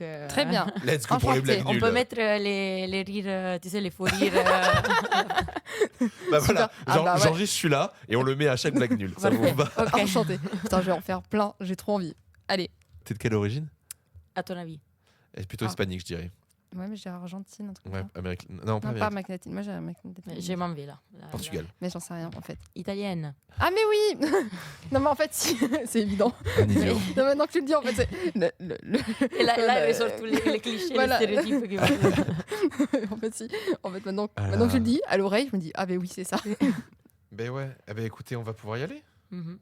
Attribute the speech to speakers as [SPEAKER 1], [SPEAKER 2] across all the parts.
[SPEAKER 1] Donc,
[SPEAKER 2] Très bien.
[SPEAKER 3] Let's go pour les blagues
[SPEAKER 1] on
[SPEAKER 3] nulles.
[SPEAKER 1] peut mettre les rires, tu sais, les faux rires.
[SPEAKER 3] Bah voilà,
[SPEAKER 2] Ah bah ouais.
[SPEAKER 3] j'enregistre celui-là et on le met à chaque blague nulle. Ça vous va?
[SPEAKER 1] Ok.
[SPEAKER 2] Enchanté. Putain, je vais en faire plein. J'ai trop envie. Allez.
[SPEAKER 3] T'es de quelle origine?
[SPEAKER 1] À ton avis?
[SPEAKER 3] Plutôt
[SPEAKER 2] Ah.
[SPEAKER 3] hispanique, je dirais.
[SPEAKER 2] Ouais, mais j'ai Argentine, un truc
[SPEAKER 3] Ouais,
[SPEAKER 2] comme ça.
[SPEAKER 3] américaine. Non, pas
[SPEAKER 2] Non, pas
[SPEAKER 3] américaine.
[SPEAKER 2] Amérique latine. Moi, j'ai Amérique latine.
[SPEAKER 1] J'ai m'en vais là.
[SPEAKER 3] Portugal.
[SPEAKER 2] Mais j'en sais rien, en fait.
[SPEAKER 1] Italienne.
[SPEAKER 2] Ah, mais oui. Non, mais en fait, si. C'est évident.
[SPEAKER 3] Un idiot.
[SPEAKER 2] Non, maintenant que tu le dis, en fait, c'est...
[SPEAKER 1] Et là, il sort tous les clichés,
[SPEAKER 2] Voilà.
[SPEAKER 1] les stéréotypes.
[SPEAKER 2] En fait, si. En fait, maintenant
[SPEAKER 3] Ah.
[SPEAKER 2] que tu le dis, à l'oreille, je me dis, ah, mais oui, c'est ça.
[SPEAKER 3] Ben ouais, écoutez, on va pouvoir y aller.
[SPEAKER 1] Mhm.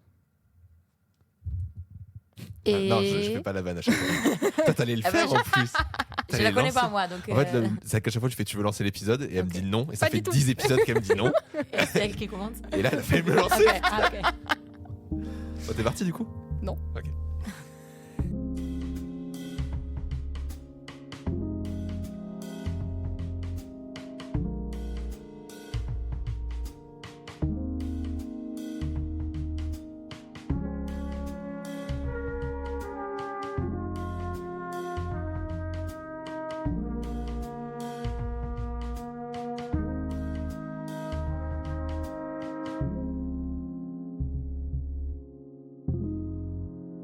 [SPEAKER 2] Et...
[SPEAKER 3] Ah, non, je fais pas la vanne à chaque fois. Toi, t'allais le
[SPEAKER 1] Ah bah,
[SPEAKER 3] faire en plus.
[SPEAKER 1] Je
[SPEAKER 3] T'allais
[SPEAKER 1] la connais
[SPEAKER 3] lancer.
[SPEAKER 1] pas, moi. Donc,
[SPEAKER 3] En fait, c'est qu'à chaque fois, tu fais tu veux lancer l'épisode et elle me
[SPEAKER 1] Ok.
[SPEAKER 3] dit non. Et ça
[SPEAKER 2] Pas
[SPEAKER 3] fait
[SPEAKER 2] du tout.
[SPEAKER 3] 10 épisodes qu'elle me dit non.
[SPEAKER 1] et c'est elle qui commence.
[SPEAKER 3] Et là, elle a failli me lancer.
[SPEAKER 1] Ok, ah, ok.
[SPEAKER 3] Oh, t'es parti du coup?
[SPEAKER 2] Non.
[SPEAKER 3] Ok.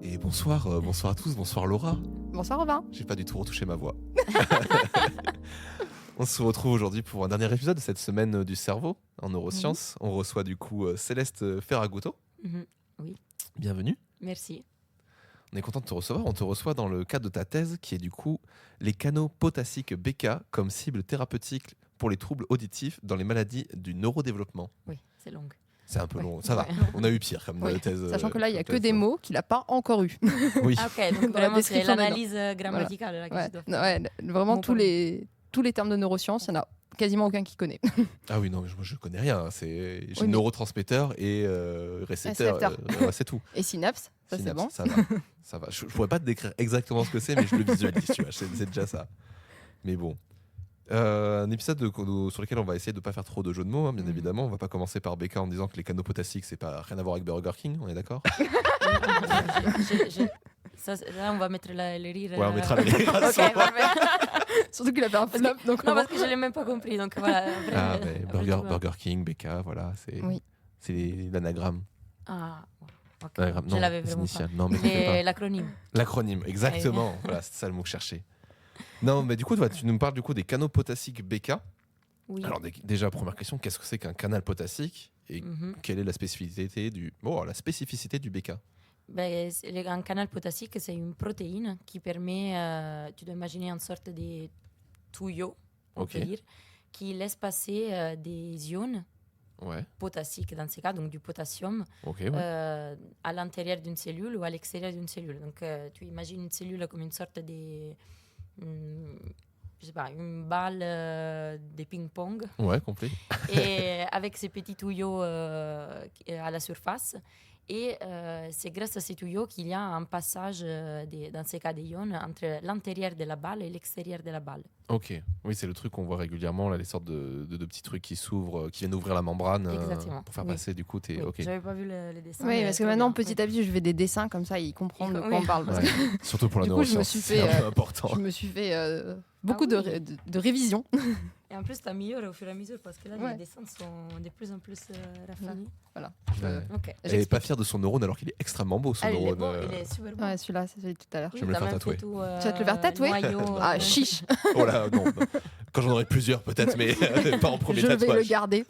[SPEAKER 3] Et bonsoir à tous, bonsoir Laura.
[SPEAKER 2] Bonsoir, Robin.
[SPEAKER 3] J'ai pas du tout retouché ma voix. On se retrouve aujourd'hui pour un dernier épisode de cette semaine du cerveau en neurosciences. On reçoit du coup Céleste Ferragutto.
[SPEAKER 1] Mhm.
[SPEAKER 3] Bienvenue.
[SPEAKER 1] Merci.
[SPEAKER 3] On est content de te recevoir. On te reçoit dans le cadre de ta thèse qui est du coup les canaux potassiques BK comme cible thérapeutique pour les troubles auditifs dans les maladies du neurodéveloppement.
[SPEAKER 1] Oui, c'est long.
[SPEAKER 3] C'est un peu
[SPEAKER 2] Ouais.
[SPEAKER 3] long, ça va.
[SPEAKER 1] Ouais.
[SPEAKER 3] On a eu pire comme
[SPEAKER 2] Oui.
[SPEAKER 3] thèse.
[SPEAKER 2] Sachant que là, il n'y a
[SPEAKER 3] comme
[SPEAKER 2] que
[SPEAKER 3] thèse.
[SPEAKER 2] des mots qu'il n'a pas encore eu.
[SPEAKER 3] Oui.
[SPEAKER 1] Ah, ok, donc
[SPEAKER 2] Dans la
[SPEAKER 1] vraiment, c'est
[SPEAKER 2] description des
[SPEAKER 1] l'analyse grammaticale là, que
[SPEAKER 2] Ouais.
[SPEAKER 1] je dois
[SPEAKER 2] Non,
[SPEAKER 1] faire.
[SPEAKER 2] ouais, vraiment,
[SPEAKER 1] Bon,
[SPEAKER 2] tous les termes de neurosciences, il n'y en a quasiment aucun qui connaît.
[SPEAKER 3] Ah oui, non, mais moi je connais rien. J'ai
[SPEAKER 2] Oui, mais-
[SPEAKER 3] neurotransmetteur et récepteur.
[SPEAKER 2] Récepteur.
[SPEAKER 3] Ouais, c'est tout.
[SPEAKER 2] Et synapse, ça c'est
[SPEAKER 3] Synapse,
[SPEAKER 2] bon.
[SPEAKER 3] Ça va. Ça va. Je pourrais pas te décrire exactement ce que c'est, mais je le visualise, tu vois. C'est déjà ça. Mais bon. Un épisode sur lequel on va essayer de pas faire trop de jeux de mots, hein, bien
[SPEAKER 1] Mhm.
[SPEAKER 3] évidemment. On va pas commencer par BK en disant que les canaux potassiques, c'est pas rien à voir avec Burger King, on est d'accord?
[SPEAKER 1] Là, on va mettre les rires.
[SPEAKER 3] Ouais, on mettra les rires.
[SPEAKER 1] Ok, parfait.
[SPEAKER 2] Surtout qu'il a fait un flop. Donc
[SPEAKER 1] Non, parce que je l'ai même pas compris. Donc voilà. après,
[SPEAKER 3] Ah, mais
[SPEAKER 1] après, tu vois.
[SPEAKER 3] Burger King, BK, voilà,
[SPEAKER 2] Oui.
[SPEAKER 3] c'est l'anagramme.
[SPEAKER 1] Ah, ok.
[SPEAKER 3] L'anagramme,
[SPEAKER 1] Je
[SPEAKER 3] non,
[SPEAKER 1] l'avais
[SPEAKER 3] les
[SPEAKER 1] vraiment pas.
[SPEAKER 3] initiales. Non, mais t'inquiète pas.
[SPEAKER 1] L'acronyme.
[SPEAKER 3] L'acronyme, exactement. Voilà, c'est ça le mot que je cherchais. Non, mais du coup, toi, tu nous parles du coup des canaux potassiques BK.
[SPEAKER 1] Oui.
[SPEAKER 3] Alors déjà, première question, qu'est-ce que c'est qu'un canal potassique et
[SPEAKER 1] Mhm.
[SPEAKER 3] quelle est la spécificité du BK?
[SPEAKER 1] Ben, un canal potassique, c'est une protéine qui permet, tu dois imaginer une sorte de tuyau, on
[SPEAKER 3] Ok.
[SPEAKER 1] peut dire, qui laisse passer des ions
[SPEAKER 3] Ouais,
[SPEAKER 1] potassiques dans ce cas, donc du potassium,
[SPEAKER 3] ok, ouais.
[SPEAKER 1] à l'intérieur d'une cellule ou à l'extérieur d'une cellule. Donc tu imagines une cellule comme une sorte de, je sais pas, une balle de ping-pong.
[SPEAKER 3] Ouais, complet.
[SPEAKER 1] Et avec ces petits tuyaux à la surface. Et c'est grâce à ces tuyaux qu'il y a un passage, dans ces cas d'ions, entre l'intérieur de la balle et l'extérieur de la balle.
[SPEAKER 3] Ok, oui, c'est le truc qu'on voit régulièrement, là, les sortes de petits trucs qui s'ouvrent, qui viennent ouvrir la membrane
[SPEAKER 1] Exactement,
[SPEAKER 3] pour faire
[SPEAKER 1] oui.
[SPEAKER 3] passer, du coup,
[SPEAKER 1] Oui,
[SPEAKER 3] ok.
[SPEAKER 1] j'avais pas vu les dessins.
[SPEAKER 2] Oui,
[SPEAKER 1] mais
[SPEAKER 2] parce que
[SPEAKER 1] très
[SPEAKER 2] maintenant,
[SPEAKER 1] bien.
[SPEAKER 2] petit à petit, je fais des dessins comme ça, ils comprennent de quoi on parle. Parce
[SPEAKER 3] Ouais. Surtout pour la
[SPEAKER 2] Du coup, je me
[SPEAKER 3] neuroscience,
[SPEAKER 2] suis
[SPEAKER 3] c'est
[SPEAKER 2] fait,
[SPEAKER 3] un peu important.
[SPEAKER 2] que je me suis fait beaucoup
[SPEAKER 1] Ah
[SPEAKER 2] de,
[SPEAKER 1] oui.
[SPEAKER 2] de révisions.
[SPEAKER 1] Et en plus, tu améliores au fur et à mesure parce que là,
[SPEAKER 2] Ouais.
[SPEAKER 1] les dessins sont de plus en plus raffinés.
[SPEAKER 2] Voilà.
[SPEAKER 3] Ouais.
[SPEAKER 1] Ok.
[SPEAKER 3] Elle n'est pas fière de son neurone alors qu'il est extrêmement beau, ce
[SPEAKER 1] Ah, il est
[SPEAKER 3] neurone.
[SPEAKER 1] beau, il est super beau.
[SPEAKER 2] Ouais, celui-là, c'est celui de tout à l'heure.
[SPEAKER 3] Je vais me le
[SPEAKER 1] t'as
[SPEAKER 3] faire
[SPEAKER 1] même
[SPEAKER 3] tatouer.
[SPEAKER 1] fait tout,
[SPEAKER 2] Tu vas te le faire tatouer
[SPEAKER 1] noyau,
[SPEAKER 2] Ah, chiche.
[SPEAKER 3] Oh là, non. Quand j'en aurai plusieurs, peut-être, mais pas en premier
[SPEAKER 2] Je vais le
[SPEAKER 3] tatouage.
[SPEAKER 2] garder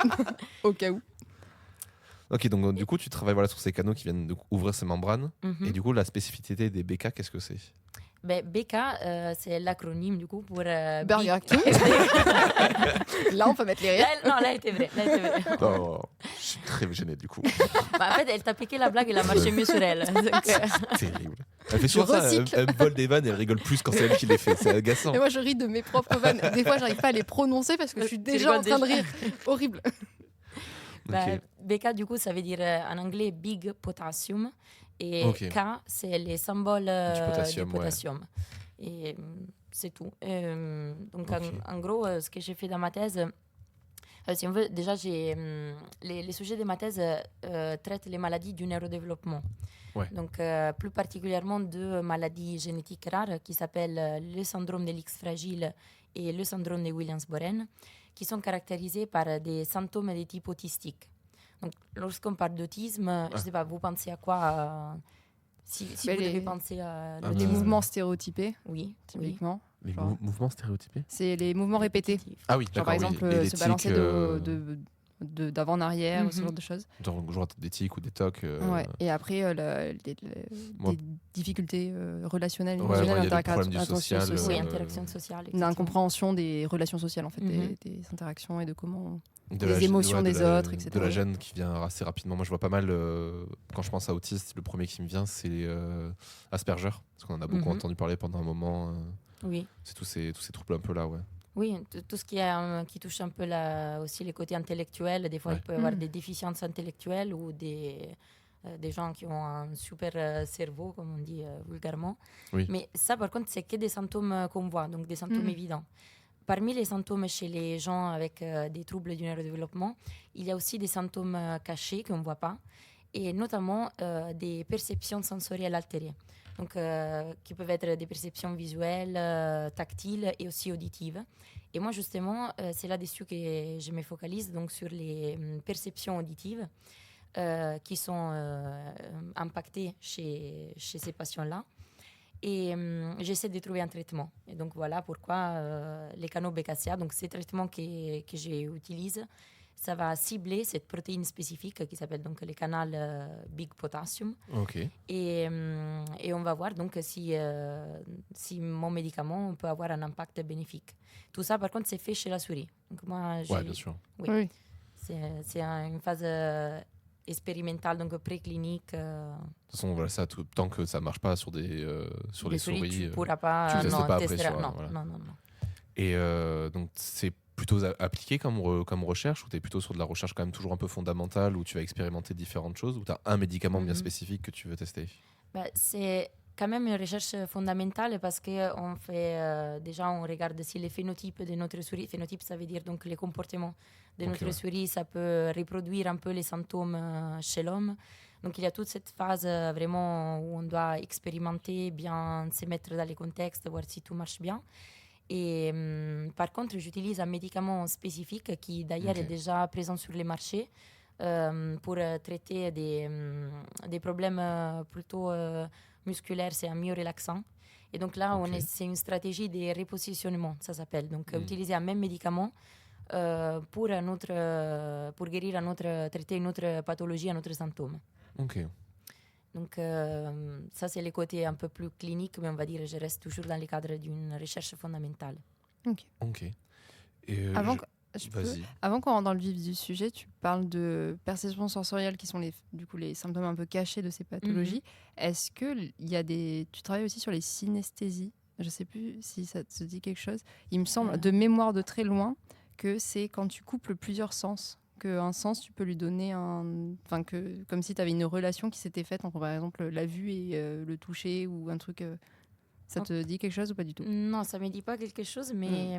[SPEAKER 2] au cas où.
[SPEAKER 3] Ok, donc du coup, tu travailles voilà, sur ces canaux qui viennent ouvrir ces membranes.
[SPEAKER 1] Mhm.
[SPEAKER 3] Et du coup, la spécificité des BK, qu'est-ce que c'est?
[SPEAKER 1] Ben, BK, c'est l'acronyme du coup pour
[SPEAKER 2] Burger
[SPEAKER 1] Big-
[SPEAKER 2] King. Là, on peut mettre les rires.
[SPEAKER 1] Non, là, elle était vraie. Là, elle était vraie.
[SPEAKER 3] Oh, je suis très gêné du coup.
[SPEAKER 1] Bah, en fait, elle t'a piqué la blague et elle a marché mieux sur elle. Donc,
[SPEAKER 3] Terrible. Elle fait souvent ça,
[SPEAKER 2] recycle.
[SPEAKER 3] elle me vole des vannes et elle rigole plus quand c'est elle qui les fait. C'est agaçant.
[SPEAKER 2] Et moi, je ris de mes propres vannes. Des fois, j'arrive pas à les prononcer parce que je suis
[SPEAKER 1] Tu
[SPEAKER 2] déjà en
[SPEAKER 1] rigoles
[SPEAKER 2] train de
[SPEAKER 1] déjà.
[SPEAKER 2] rire. Horrible.
[SPEAKER 1] bah,
[SPEAKER 3] Ok.
[SPEAKER 1] BK, du coup, ça veut dire en anglais Big Potassium. Et
[SPEAKER 3] Ok.
[SPEAKER 1] K, c'est les symboles
[SPEAKER 3] Du potassium,
[SPEAKER 1] du
[SPEAKER 3] ouais.
[SPEAKER 1] potassium. Et c'est tout. Donc,
[SPEAKER 3] Ok.
[SPEAKER 1] en gros, ce que j'ai fait dans ma thèse, Si on veut, déjà, les sujets de ma thèse traitent les maladies du neurodéveloppement.
[SPEAKER 3] Ouais.
[SPEAKER 1] Donc, plus particulièrement deux maladies génétiques rares qui s'appellent le syndrome de l'X fragile et le syndrome de Williams-Boren, qui sont caractérisés par des symptômes de type autistique. Donc, lorsqu'on parle d'autisme, je ne sais pas, vous pensez à quoi si vous devez penser à
[SPEAKER 2] les
[SPEAKER 1] l'autisme.
[SPEAKER 2] mouvements stéréotypés,
[SPEAKER 1] Oui,
[SPEAKER 2] typiquement.
[SPEAKER 3] Les
[SPEAKER 2] Genre.
[SPEAKER 3] mouvements stéréotypés.
[SPEAKER 2] C'est les mouvements répétés.
[SPEAKER 3] Ah oui,
[SPEAKER 2] Genre,
[SPEAKER 3] d'accord.
[SPEAKER 2] par exemple,
[SPEAKER 3] oui.
[SPEAKER 2] se balancer d'avant en arrière, ce genre de choses.
[SPEAKER 3] Genre des tics ou des tocs.
[SPEAKER 2] Ouais. Et après, des difficultés relationnelles,
[SPEAKER 3] Ouais,
[SPEAKER 2] émotionnelles,
[SPEAKER 3] il y a des problèmes du social.
[SPEAKER 1] Oui, interaction sociale.
[SPEAKER 2] Une incompréhension des relations sociales, en fait, des interactions et de comment...
[SPEAKER 3] De
[SPEAKER 2] les émotions des autres, etc.
[SPEAKER 3] De la gêne qui vient assez rapidement. Moi, je vois pas mal, quand je pense à autiste, le premier qui me vient, c'est Asperger. Parce qu'on en a beaucoup entendu parler pendant un moment.
[SPEAKER 1] Oui.
[SPEAKER 3] C'est tous ces troubles un peu là, ouais.
[SPEAKER 1] Oui, tout ce qui touche un peu aussi les côtés intellectuels. Des fois, il peut y avoir des déficiences intellectuelles ou des gens qui ont un super cerveau, comme on dit vulgairement.
[SPEAKER 3] Oui.
[SPEAKER 1] Mais ça, par contre, c'est que des symptômes qu'on voit, donc des symptômes évidents. Parmi les symptômes chez les gens avec des troubles du neurodéveloppement, il y a aussi des symptômes cachés qu'on ne voit pas, et notamment des perceptions sensorielles altérées. Donc, qui peuvent être des perceptions visuelles, tactiles et aussi auditives. Et moi, justement, c'est là-dessus que je me focalise, donc sur les perceptions auditives qui sont impactées chez ces patients-là. Et j'essaie de trouver un traitement. Et donc, voilà pourquoi les canaux BKCA, donc ces traitements que j'utilise, ça va cibler cette protéine spécifique qui s'appelle donc le canal Big Potassium.
[SPEAKER 3] Okay.
[SPEAKER 1] Et on va voir donc si mon médicament peut avoir un impact bénéfique. Tout ça, par contre, c'est fait chez la souris. Donc moi,
[SPEAKER 3] ouais, bien sûr.
[SPEAKER 1] Oui. C'est une phase expérimentale, donc préclinique.
[SPEAKER 3] De toute façon, voilà, ça, tant que ça marche pas sur les souris,
[SPEAKER 1] tu pourras pas.
[SPEAKER 3] Tu testes pas après
[SPEAKER 1] testeras,
[SPEAKER 3] sur.
[SPEAKER 1] non,
[SPEAKER 3] Voilà.
[SPEAKER 1] non.
[SPEAKER 3] Et donc, c'est plutôt appliqué comme recherche, ou tu es plutôt sur de la recherche quand même toujours un peu fondamentale, où tu vas expérimenter différentes choses, ou tu as un médicament bien spécifique que tu veux tester?
[SPEAKER 1] C'est quand même une recherche fondamentale parce qu'on fait déjà, on regarde si les phénotypes de notre souris, phénotype ça veut dire donc les comportements de notre souris, ça peut reproduire un peu les symptômes chez l'homme. Donc il y a toute cette phase vraiment où on doit expérimenter, bien se mettre dans les contextes, voir si tout marche bien. Et par contre, j'utilise un médicament spécifique qui d'ailleurs est déjà présent sur les marchés pour traiter des problèmes plutôt musculaires, c'est un myorelaxant. Et donc là, c'est une stratégie de repositionnement, ça s'appelle. Donc utiliser un même médicament pour guérir traiter une autre pathologie, un autre symptôme.
[SPEAKER 3] Ok.
[SPEAKER 1] Donc ça, c'est le côté un peu plus clinique, mais on va dire je reste toujours dans le cadre d'une recherche fondamentale.
[SPEAKER 3] Ok. Et
[SPEAKER 2] avant qu'on rentre dans le vif du sujet, tu parles de perceptions sensorielles qui sont les symptômes un peu cachés de ces pathologies. Est-ce que tu travailles aussi sur les synesthésies? Je ne sais plus si ça te dit quelque chose. Il me semble, de mémoire de très loin, que c'est quand tu couples plusieurs sens. Qu'un sens, tu peux lui donner comme si tu avais une relation qui s'était faite entre, par exemple, la vue et le toucher ou un truc. Ça te dit quelque chose ou pas du tout?
[SPEAKER 1] Non, ça ne me dit pas quelque chose, mais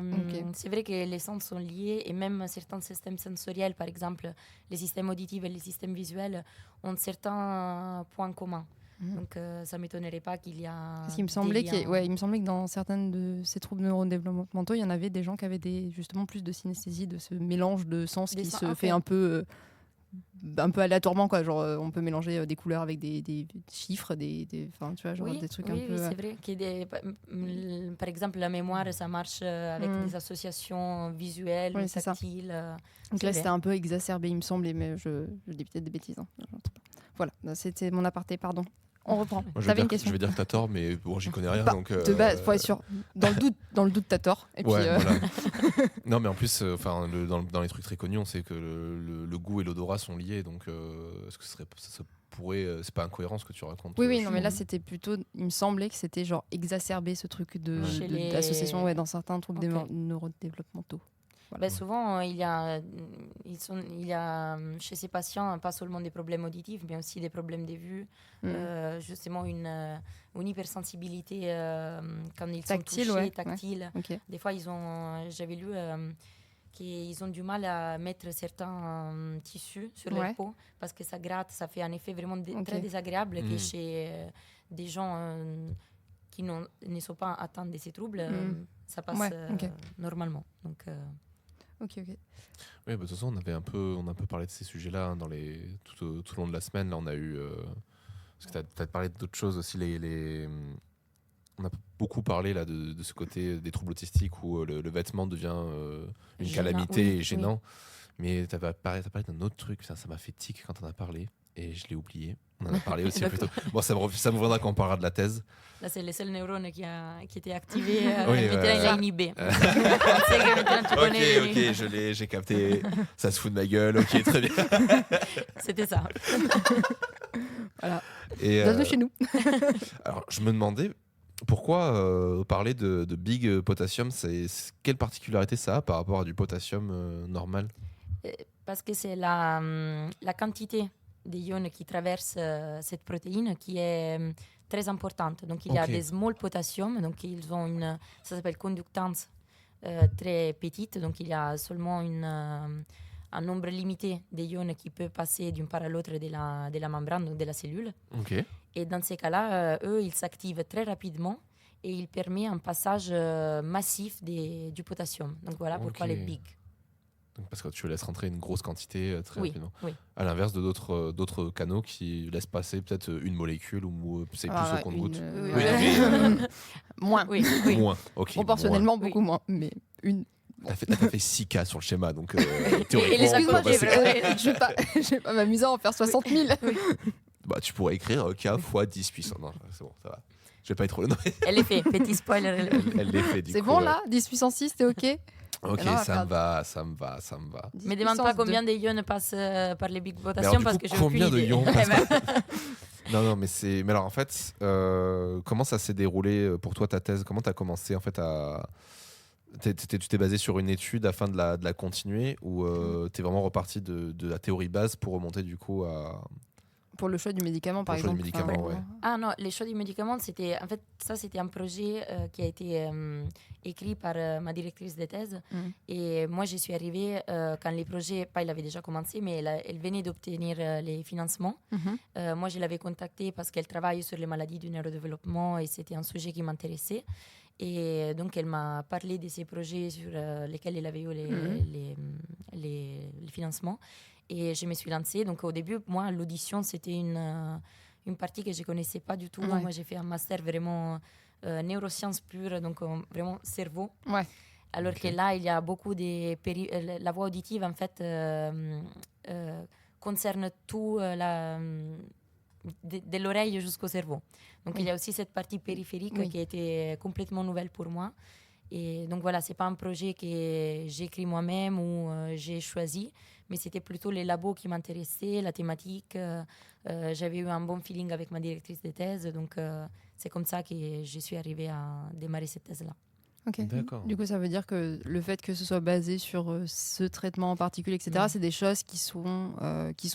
[SPEAKER 1] c'est vrai que les sens sont liés et même certains systèmes sensoriels, par exemple, les systèmes auditifs et les systèmes visuels, ont certains points communs. Donc, ça ne m'étonnerait pas qu'il y a.
[SPEAKER 2] Parce qu'il me semblait que dans certains de ces troubles neurodéveloppementaux, il y en avait des gens qui avaient justement plus de synesthésie, de ce mélange de sens qui se fait un peu aléatoirement, quoi. Genre, on peut mélanger des couleurs avec des chiffres, tu vois, genre des trucs un peu.
[SPEAKER 1] Oui, c'est vrai. Par exemple, la mémoire, ça marche avec des associations visuelles, tactiles.
[SPEAKER 2] Donc là, c'était un peu exacerbé, il me semblait, mais je dis peut-être des bêtises. Hein. Voilà, c'était mon aparté, pardon. On reprend. T'avais une question.
[SPEAKER 3] Je vais dire que t'as tort, mais bon, j'y connais rien. Donc,
[SPEAKER 2] de base, faut être sûr. Dans le doute, t'as tort. Et puis,
[SPEAKER 3] voilà. Non, mais en plus, dans les trucs très connus, on sait que le goût et l'odorat sont liés. Donc, est-ce que ça pourrait, c'est pas incohérent ce que tu racontes?
[SPEAKER 2] Oui, non, mais là, c'était plutôt. Il me semblait que c'était genre exacerbé ce truc d'association dans certains troubles neurodéveloppementaux.
[SPEAKER 1] Voilà. Souvent, il y a chez ces patients pas seulement des problèmes auditifs, mais aussi des problèmes de vue, justement une hypersensibilité quand ils sont touchés, tactile.
[SPEAKER 2] Ouais. Okay.
[SPEAKER 1] Des fois, j'avais lu qu'ils ont du mal à mettre certains tissus sur leur peau parce que ça gratte, ça fait un effet vraiment très désagréable que chez des gens qui ne sont pas atteints de ces troubles, ça passe normalement. Donc,
[SPEAKER 2] Ok.
[SPEAKER 3] Oui, de toute façon, on a un peu parlé de ces sujets-là hein, tout au long de la semaine. Là, on a eu... parce que tu as parlé d'autres choses aussi. On a beaucoup parlé là, de ce côté des troubles autistiques où le vêtement devient une calamité et gênant. Mais tu as parlé d'un autre truc. Putain, ça m'a fait tic quand on en a parlé. Et je l'ai oublié. On en a parlé aussi plutôt. Bon, ça me reviendra quand on parlera de la thèse.
[SPEAKER 1] Là, c'est le seul neurone qui était activé. Maintenant, il a inhibé.
[SPEAKER 3] Ok, j'ai capté. Ça se fout de ma gueule. Ok, très bien.
[SPEAKER 1] C'était ça.
[SPEAKER 2] Voilà. Bienvenue chez nous.
[SPEAKER 3] Alors, je me demandais pourquoi parler de big potassium, quelle particularité ça a par rapport à du potassium normal?
[SPEAKER 1] Parce que c'est la quantité des ions qui traversent cette protéine qui est très importante. Donc, il y a des small potassium, donc ils ont ça s'appelle conductance très petite, donc il y a seulement un nombre limité de ions qui peut passer d'une part à l'autre de la membrane, donc de la cellule.
[SPEAKER 3] Okay.
[SPEAKER 1] Et dans ces cas-là, eux, ils s'activent très rapidement et ils permettent un passage massif du potassium. Donc voilà pourquoi les big.
[SPEAKER 3] Donc parce que tu laisses rentrer une grosse quantité très rapidement.
[SPEAKER 1] Oui.
[SPEAKER 3] À l'inverse de d'autres canaux qui laissent passer peut-être une molécule ou c'est plus au compte-goutte.
[SPEAKER 2] Moins.
[SPEAKER 1] Oui.
[SPEAKER 3] Moins. Okay,
[SPEAKER 2] proportionnellement beaucoup moins, mais une.
[SPEAKER 3] T'as fait 6K sur le schéma, donc théoriquement...
[SPEAKER 2] Excuse-moi, je vais pas m'amuser à en faire 60 000.
[SPEAKER 3] Bah, tu pourrais écrire K fois 10 puissance. Non, c'est bon, ça va. Je vais pas être trop long.
[SPEAKER 1] Elle est fait, petit spoiler.
[SPEAKER 3] Elle l'est fait, du coup.
[SPEAKER 2] C'est bon là 10 puissance 6, t'es ok?
[SPEAKER 3] Ok, ça me va.
[SPEAKER 1] Mais demande pas combien de ions passent par les big potassium parce que j'ai
[SPEAKER 3] combien
[SPEAKER 1] aucune
[SPEAKER 3] de
[SPEAKER 1] idée.
[SPEAKER 3] ions passent Non, mais alors en fait, comment ça s'est déroulé pour toi ta thèse? Comment t'as commencé en fait à... Tu t'es basé sur une étude afin de la continuer ou t'es vraiment reparti de la théorie base pour remonter du coup à...
[SPEAKER 2] Pour le choix du médicament, par exemple.
[SPEAKER 1] Ah non, les choix du médicament, c'était un projet qui a été écrit par ma directrice de thèse. Et moi, je suis arrivée quand les projets, il avait déjà commencé, mais elle venait d'obtenir les financements. Moi, je l'avais contactée parce qu'elle travaille sur les maladies du neurodéveloppement et c'était un sujet qui m'intéressait. Et donc, elle m'a parlé de ces projets sur lesquels elle avait eu les financements. Et je me suis lancée. Donc, au début, moi, l'audition, c'était une partie que je ne connaissais pas du tout. Moi, j'ai fait un master vraiment neurosciences pures, donc vraiment cerveau. Alors que là, il y a beaucoup de... la voix auditive, en fait, concerne tout de l'oreille jusqu'au cerveau. Donc, il y a aussi cette partie périphérique qui était complètement nouvelle pour moi. Et donc, voilà, ce n'est pas un projet que j'ai écrit moi-même ou j'ai choisi, mais c'était plutôt les labos qui m'intéressaient, la thématique. J'avais eu un bon feeling avec ma directrice de thèse, donc c'est comme ça que je suis arrivée à démarrer cette thèse-là.
[SPEAKER 2] Ok. D'accord. Du coup, ça veut dire que le fait que ce soit basé sur ce traitement en particulier, etc., c'est des choses qui sont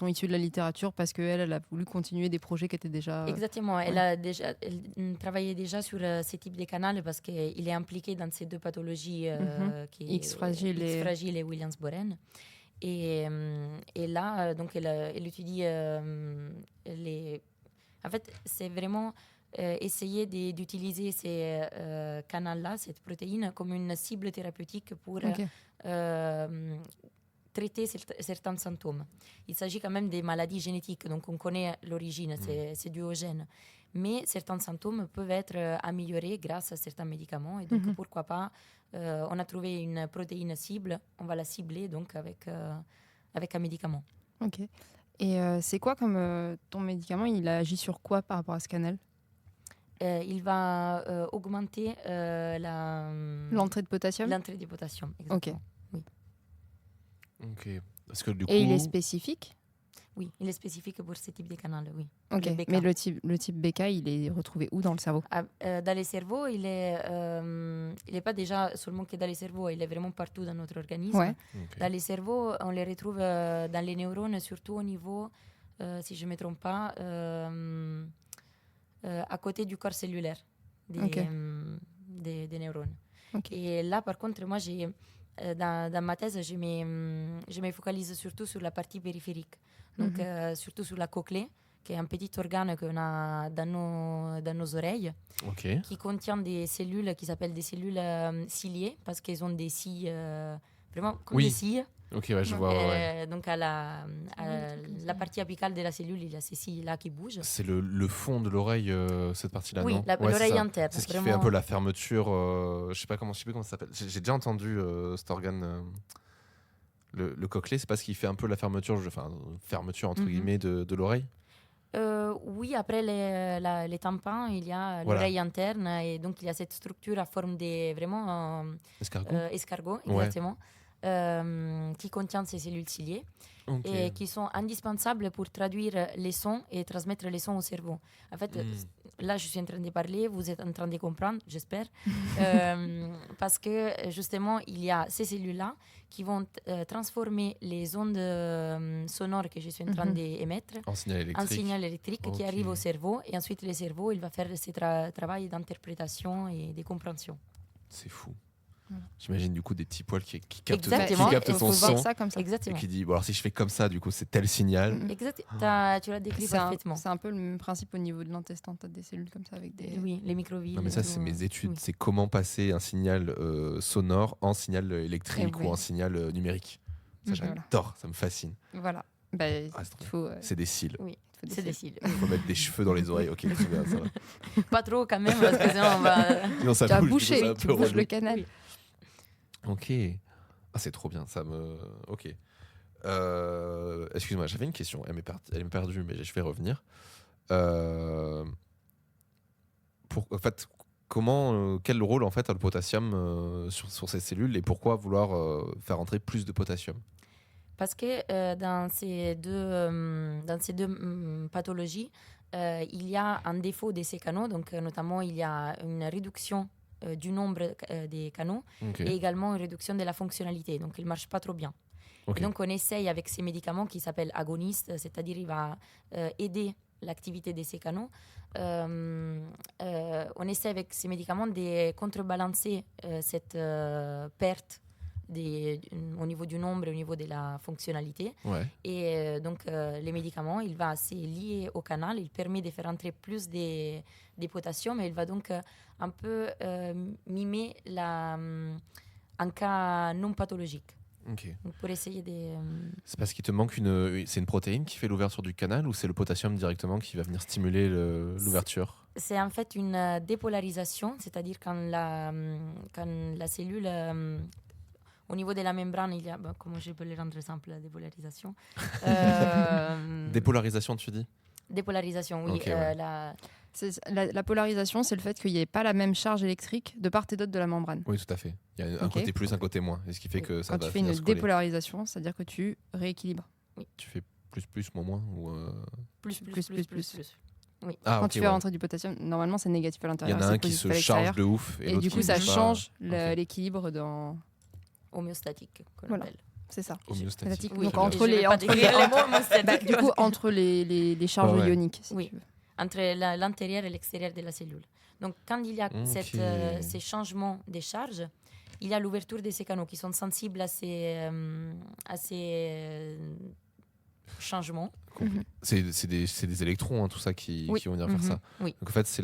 [SPEAKER 2] issues de la littérature parce qu'elle a voulu continuer des projets qui étaient déjà...
[SPEAKER 1] Exactement. Elle travaillait déjà sur ces types de canaux parce qu'il est impliqué dans ces deux pathologies
[SPEAKER 2] X-fragile
[SPEAKER 1] et Williams-Boren. Et là, donc, elle étudie les... En fait, c'est vraiment... essayer d'utiliser ces canaux-là, cette protéine, comme une cible thérapeutique pour traiter certains symptômes. Il s'agit quand même des maladies génétiques, donc on connaît l'origine, c'est dû aux gènes. Mais certains symptômes peuvent être améliorés grâce à certains médicaments. Et donc, pourquoi pas, on a trouvé une protéine cible, on va la cibler donc avec un médicament.
[SPEAKER 2] Ok. Et c'est quoi comme ton médicament? Il agit sur quoi par rapport à ce canal?
[SPEAKER 1] Il va augmenter
[SPEAKER 2] l'entrée de potassium.
[SPEAKER 1] L'entrée du potassium, exactement.
[SPEAKER 2] Ok.
[SPEAKER 3] Oui. Ok. Parce que, du coup...
[SPEAKER 2] Et il est spécifique?
[SPEAKER 1] Oui, il est spécifique pour ce type de canal, oui.
[SPEAKER 2] Ok. Mais le type BK, il est retrouvé où dans le cerveau?
[SPEAKER 1] Dans le cerveau, il est pas déjà seulement que dans le cerveau, il est vraiment partout dans notre organisme.
[SPEAKER 2] Ouais.
[SPEAKER 1] Okay. Dans le cerveau, on les retrouve dans les neurones, surtout au niveau, si je ne me trompe pas, à côté du corps cellulaire des neurones. Okay. Et là, par contre, moi, j'ai dans ma thèse, je me focalise surtout sur la partie périphérique, donc surtout sur la cochlée, qui est un petit organe qu'on a dans nos oreilles, qui contient des cellules qui s'appellent des cellules ciliées, parce qu'elles ont des cils vraiment comme des cils.
[SPEAKER 3] Ok, ouais, je vois.
[SPEAKER 1] Donc, à la partie apicale de la cellule, il y a ces cils-là qui bougent.
[SPEAKER 3] C'est le fond de l'oreille, cette partie-là,
[SPEAKER 1] oui,
[SPEAKER 3] non?
[SPEAKER 1] L'oreille interne.
[SPEAKER 3] C'est ce qui fait un peu la fermeture. Je sais pas comment ça s'appelle. J'ai déjà entendu cet organe. Le cochlée, c'est pas ce qui fait un peu la fermeture, fermeture entre guillemets de l'oreille?
[SPEAKER 1] Oui, après les tympans, il y a l'oreille interne et donc il y a cette structure à forme de vraiment escargot, exactement, qui contient ces cellules ciliées et qui sont indispensables pour traduire les sons et transmettre les sons au cerveau. En fait, là, je suis en train de parler, vous êtes en train de comprendre, j'espère, parce que justement, il y a ces cellules-là qui vont transformer les ondes sonores que je suis en train d'émettre
[SPEAKER 3] en signal électrique
[SPEAKER 1] qui arrive au cerveau. Et ensuite, le cerveau, il va faire ses travaux d'interprétation et de compréhension.
[SPEAKER 3] C'est fou. J'imagine du coup des petits poils qui captent
[SPEAKER 2] son son
[SPEAKER 1] ça comme ça.
[SPEAKER 3] Et qui dit alors si je fais comme ça, du coup, c'est tel signal.
[SPEAKER 1] Exactement. Tu l'as décrit parfaitement.
[SPEAKER 2] C'est un peu le même principe au niveau de l'intestin. Tu as des cellules comme ça avec des...
[SPEAKER 1] Oui, les microvilles.
[SPEAKER 3] Non, mais ça, c'est mes études. C'est comment passer un signal sonore en signal électrique ou en signal numérique. Ça, j'adore. Ça me fascine.
[SPEAKER 2] Voilà.
[SPEAKER 3] C'est des cils.
[SPEAKER 1] Oui, c'est des cils.
[SPEAKER 3] Il faut mettre des cheveux dans les oreilles. Ok, très bien, ça va.
[SPEAKER 1] Pas trop quand même, parce que sinon on va...
[SPEAKER 3] Non, ça
[SPEAKER 2] tu as
[SPEAKER 3] bouge,
[SPEAKER 2] bouché, tu bouges le canal.
[SPEAKER 1] Oui.
[SPEAKER 3] Ok. Ah, c'est trop bien. Ça me... Ok. Excuse-moi, j'avais une question. Elle m'est perdue, mais je vais revenir. En fait, quel rôle en fait a le potassium sur ces cellules et pourquoi vouloir faire entrer plus de potassium?
[SPEAKER 1] Parce que dans ces deux pathologies, il y a un défaut de ces canaux, donc notamment il y a une réduction du nombre des canaux et également une réduction de la fonctionnalité, donc il ne marche pas trop bien. Et donc on essaye avec ces médicaments qui s'appellent agonistes, c'est-à-dire il va aider l'activité de ces canaux. On essaie avec ces médicaments de contrebalancer cette perte au niveau du nombre et au niveau de la fonctionnalité. Et donc les médicaments, il va se lier au canal, il permet de faire entrer plus de potassium et il va donc un peu mimer un cas non pathologique. Donc pour essayer de...
[SPEAKER 3] C'est parce qu'il te manque c'est une protéine qui fait l'ouverture du canal ou c'est le potassium directement qui va venir stimuler l'ouverture?
[SPEAKER 1] C'est en fait une dépolarisation, c'est-à-dire quand la cellule... au niveau de la membrane, il y a... comment je peux le rendre simple, la dépolarisation
[SPEAKER 3] Dépolarisation, tu dis?
[SPEAKER 1] Dépolarisation, oui.
[SPEAKER 2] La polarisation, c'est le fait qu'il n'y ait pas la même charge électrique de part et d'autre de la membrane.
[SPEAKER 3] Oui, tout à fait. Il y a un côté plus, un côté moins. Et ce qui fait que ça
[SPEAKER 2] Quand tu fais une dépolarisation, c'est-à-dire que tu rééquilibres.
[SPEAKER 3] Oui. Tu fais plus, moins ou
[SPEAKER 1] plus. Oui.
[SPEAKER 2] Quand tu fais rentrer du potassium, normalement c'est négatif à l'intérieur.
[SPEAKER 3] Il y en a un qui se charge de ouf.
[SPEAKER 2] Et du coup, ça change l'équilibre dans...
[SPEAKER 1] homéostatique, qu'on
[SPEAKER 2] voilà.
[SPEAKER 1] appelle.
[SPEAKER 2] C'est ça.
[SPEAKER 3] Homéostatique.
[SPEAKER 2] Oui. Donc entre les charges ioniques, si tu veux.
[SPEAKER 1] Entre l'intérieur et l'extérieur de la cellule. Donc, quand il y a ces changements de charge, il y a l'ouverture de ces canaux qui sont sensibles à ces changements.
[SPEAKER 3] C'est des électrons, hein, tout ça, qui vont venir faire ça.
[SPEAKER 1] Oui.
[SPEAKER 3] Donc, en fait, c'est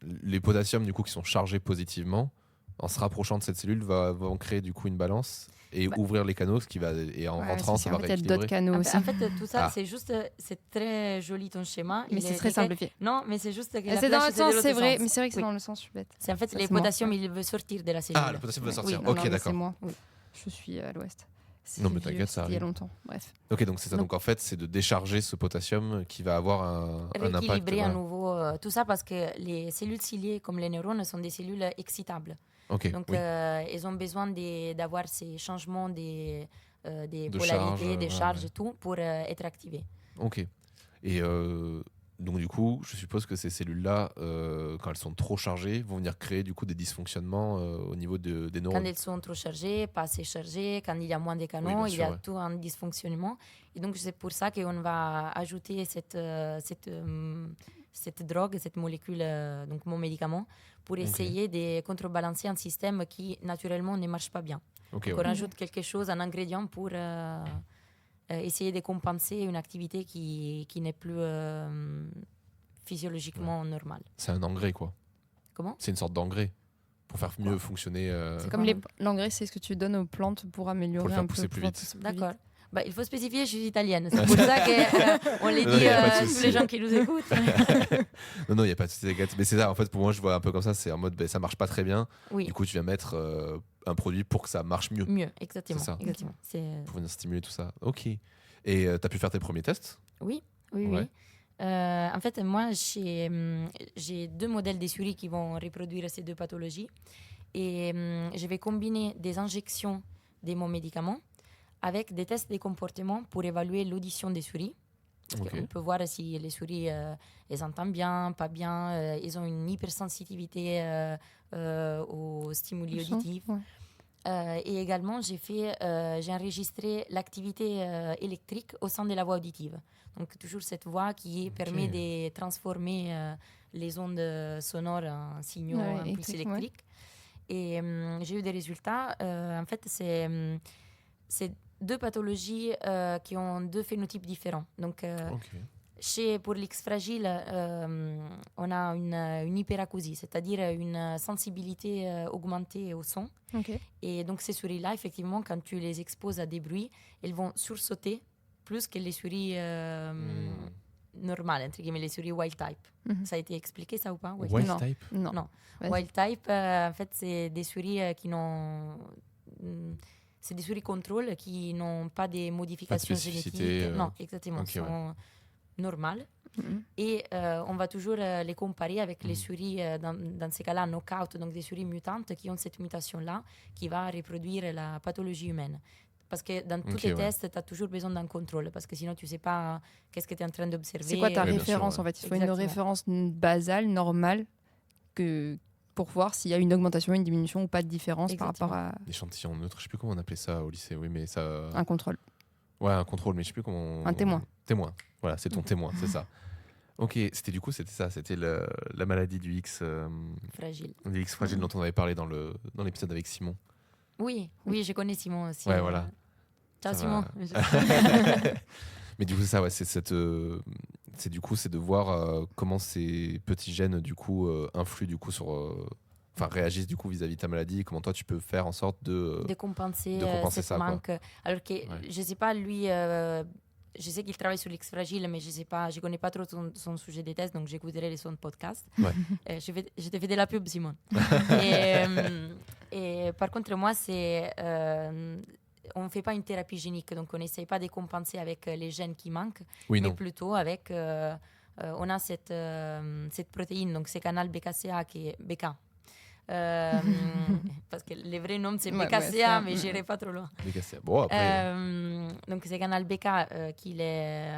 [SPEAKER 3] les potassiums du coup, qui sont chargés positivement. En se rapprochant de cette cellule, vont créer du coup une balance et ouvrir les canaux, et en rentrant, ça va rééquilibrer.
[SPEAKER 2] Il y a d'autres canaux aussi.
[SPEAKER 1] En fait, tout ça, c'est très joli ton schéma.
[SPEAKER 2] Mais c'est très simplifié.
[SPEAKER 1] Non, mais c'est juste que
[SPEAKER 2] c'est dans le sens, c'est vrai, mais c'est vrai que c'est dans le sens, je suis bête.
[SPEAKER 1] C'est en fait, le potassium, il veut sortir de la cellule.
[SPEAKER 3] Ah, le potassium veut sortir.
[SPEAKER 2] Ok,
[SPEAKER 3] d'accord.
[SPEAKER 2] C'est moi. Je suis à l'ouest.
[SPEAKER 3] Non, mais t'inquiète, ça arrive.
[SPEAKER 2] Il y a longtemps, bref.
[SPEAKER 3] Ok, donc c'est ça. Donc en fait, c'est de décharger ce potassium qui va avoir un impact.
[SPEAKER 1] Rééquilibrer à nouveau tout ça parce que les cellules ciliées, comme les neurones, sont des cellules excitables. Donc elles ont besoin d'avoir ces changements des polarités, des charges et tout pour être activées.
[SPEAKER 3] Ok. Et donc du coup, je suppose que ces cellules-là, quand elles sont trop chargées, vont venir créer du coup des dysfonctionnements au niveau des neurones.
[SPEAKER 1] Quand elles sont trop chargées, pas assez chargées, quand il y a moins de canaux, il y a tout un dysfonctionnement. Et donc c'est pour ça qu'on va ajouter cette cette drogue, cette molécule, donc mon médicament, pour essayer de contrebalancer un système qui naturellement ne marche pas bien. Donc on rajoute quelque chose, un ingrédient pour essayer de compenser une activité qui n'est plus physiologiquement normale.
[SPEAKER 3] C'est un engrais, quoi.
[SPEAKER 1] Comment ?
[SPEAKER 3] C'est une sorte d'engrais pour faire mieux fonctionner.
[SPEAKER 2] C'est comme l'engrais, c'est ce que tu donnes aux plantes pour améliorer
[SPEAKER 3] un peu. Plus vite.
[SPEAKER 1] D'accord. Bah, il faut spécifier, je suis italienne. C'est pour ça qu'on les dit à tous les gens qui nous écoutent.
[SPEAKER 3] Non, il n'y a pas de souci. Mais c'est ça, en fait, pour moi, je vois un peu comme ça. C'est en mode, ça marche pas très bien.
[SPEAKER 1] Oui.
[SPEAKER 3] Du coup, tu viens mettre un produit pour que ça marche mieux.
[SPEAKER 1] Mieux, exactement.
[SPEAKER 3] C'est ça.
[SPEAKER 1] Exactement.
[SPEAKER 3] Pour venir stimuler tout ça. Ok. Et tu as pu faire tes premiers tests ?
[SPEAKER 1] Oui. En fait, moi, j'ai 2 modèles de souris qui vont reproduire ces 2 pathologies. Et je vais combiner des injections de mon médicament avec des tests de comportement pour évaluer l'audition des souris. Parce qu'on peut voir si les souris, elles entendent bien, pas bien, elles ont une hypersensibilité aux stimuli auditifs. Et également, j'ai enregistré l'activité électrique au sein de la voie auditive. Donc, toujours cette voie qui permet de transformer les ondes sonores en signaux impulses électriques. Et j'ai eu des résultats. En fait, c'est 2 pathologies qui ont 2 phénotypes différents. Donc, pour l'X fragile, on a une hyperacousie, c'est-à-dire une sensibilité augmentée au son. Et donc, ces souris-là, effectivement, quand tu les exposes à des bruits, elles vont sursauter plus que les souris normales, entre guillemets, les souris wild type. Ça a été expliqué, ça ou pas?
[SPEAKER 3] Wild type?
[SPEAKER 1] Non. Wild type, en fait, c'est des souris qui n'ont... C'est des souris contrôle qui n'ont pas de modifications génétiques. Non, exactement. Sont normales. Et on va toujours les comparer avec les souris, dans ces cas-là, knockout, donc des souris mutantes qui ont cette mutation-là qui va reproduire la pathologie humaine. Parce que dans tous les tests, tu as toujours besoin d'un contrôle, parce que sinon, tu ne sais pas qu'est-ce que tu es en train d'observer.
[SPEAKER 2] C'est quoi ta référence, en fait? Il faut une référence basale, normale, pour voir s'il y a une augmentation, une diminution ou pas de différence par rapport à...
[SPEAKER 3] L'échantillon neutre, je ne sais plus comment on appelait ça au lycée. Oui, mais ça...
[SPEAKER 2] Un contrôle.
[SPEAKER 3] Ouais, un contrôle, mais je ne sais plus comment...
[SPEAKER 2] Un témoin.
[SPEAKER 3] Témoin, voilà, c'est ton témoin, c'est ça. Ok, c'était ça, c'était la maladie du X...
[SPEAKER 1] fragile.
[SPEAKER 3] Du X fragile dont on avait parlé dans l'épisode avec Simon.
[SPEAKER 1] Oui, je connais Simon aussi.
[SPEAKER 3] Ouais, voilà.
[SPEAKER 1] Ciao Simon.
[SPEAKER 3] Mais du coup, c'est ça, ouais, c'est de voir comment ces petits gènes du coup influent du coup sur, réagissent du coup vis-à-vis de ta maladie, et comment toi tu peux faire en sorte de compenser
[SPEAKER 1] cette
[SPEAKER 3] ça,
[SPEAKER 1] manque. Quoi. Alors que je sais pas lui, je sais qu'il travaille sur l'X fragile, mais je connais pas trop son sujet des tests, donc j'écouterai son podcast.
[SPEAKER 3] Ouais.
[SPEAKER 1] Je te fais de la pub, Simon. et par contre, moi on ne fait pas une thérapie génique, donc on n'essaye pas de compenser avec les gènes qui manquent, mais plutôt avec... on a cette protéine, donc c'est canal BKCA qui est BK. Parce que le vrai nom c'est BKCA, mais je n'irai pas trop loin.
[SPEAKER 3] BKCA. Bon, après...
[SPEAKER 1] donc c'est canal BK qui est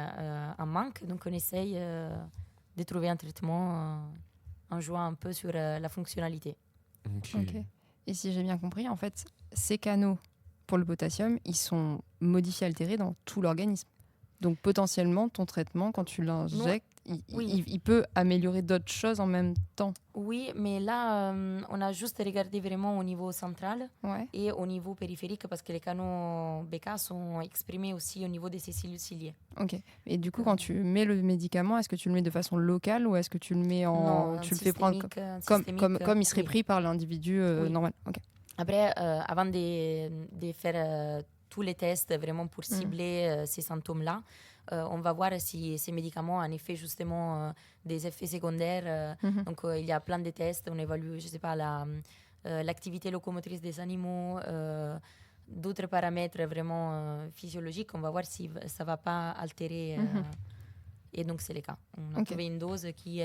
[SPEAKER 1] en manque, donc on essaye de trouver un traitement en jouant un peu sur la fonctionnalité.
[SPEAKER 2] Okay. Et si j'ai bien compris, en fait, ces canaux pour le potassium, ils sont modifiés, altérés dans tout l'organisme. Donc potentiellement, ton traitement, quand tu l'injectes, il peut améliorer d'autres choses en même temps.
[SPEAKER 1] Oui, mais là, on a juste regardé vraiment au niveau central et au niveau périphérique, parce que les canaux BK sont exprimés aussi au niveau de ces cellules ciliées.
[SPEAKER 2] Ok. Et du coup, quand tu mets le médicament, est-ce que tu le mets de façon locale ou est-ce que tu le mets tu le fais prendre comme il serait pris par l'individu normal? Okay.
[SPEAKER 1] Après, avant de faire tous les tests vraiment pour cibler ces symptômes-là, on va voir si ces médicaments ont en effet justement des effets secondaires. Donc, il y a plein de tests. On évalue, je sais pas, l'activité locomotrice des animaux, d'autres paramètres vraiment physiologiques. On va voir si ça ne va pas altérer. Et donc, c'est le cas. On a trouvé une dose qui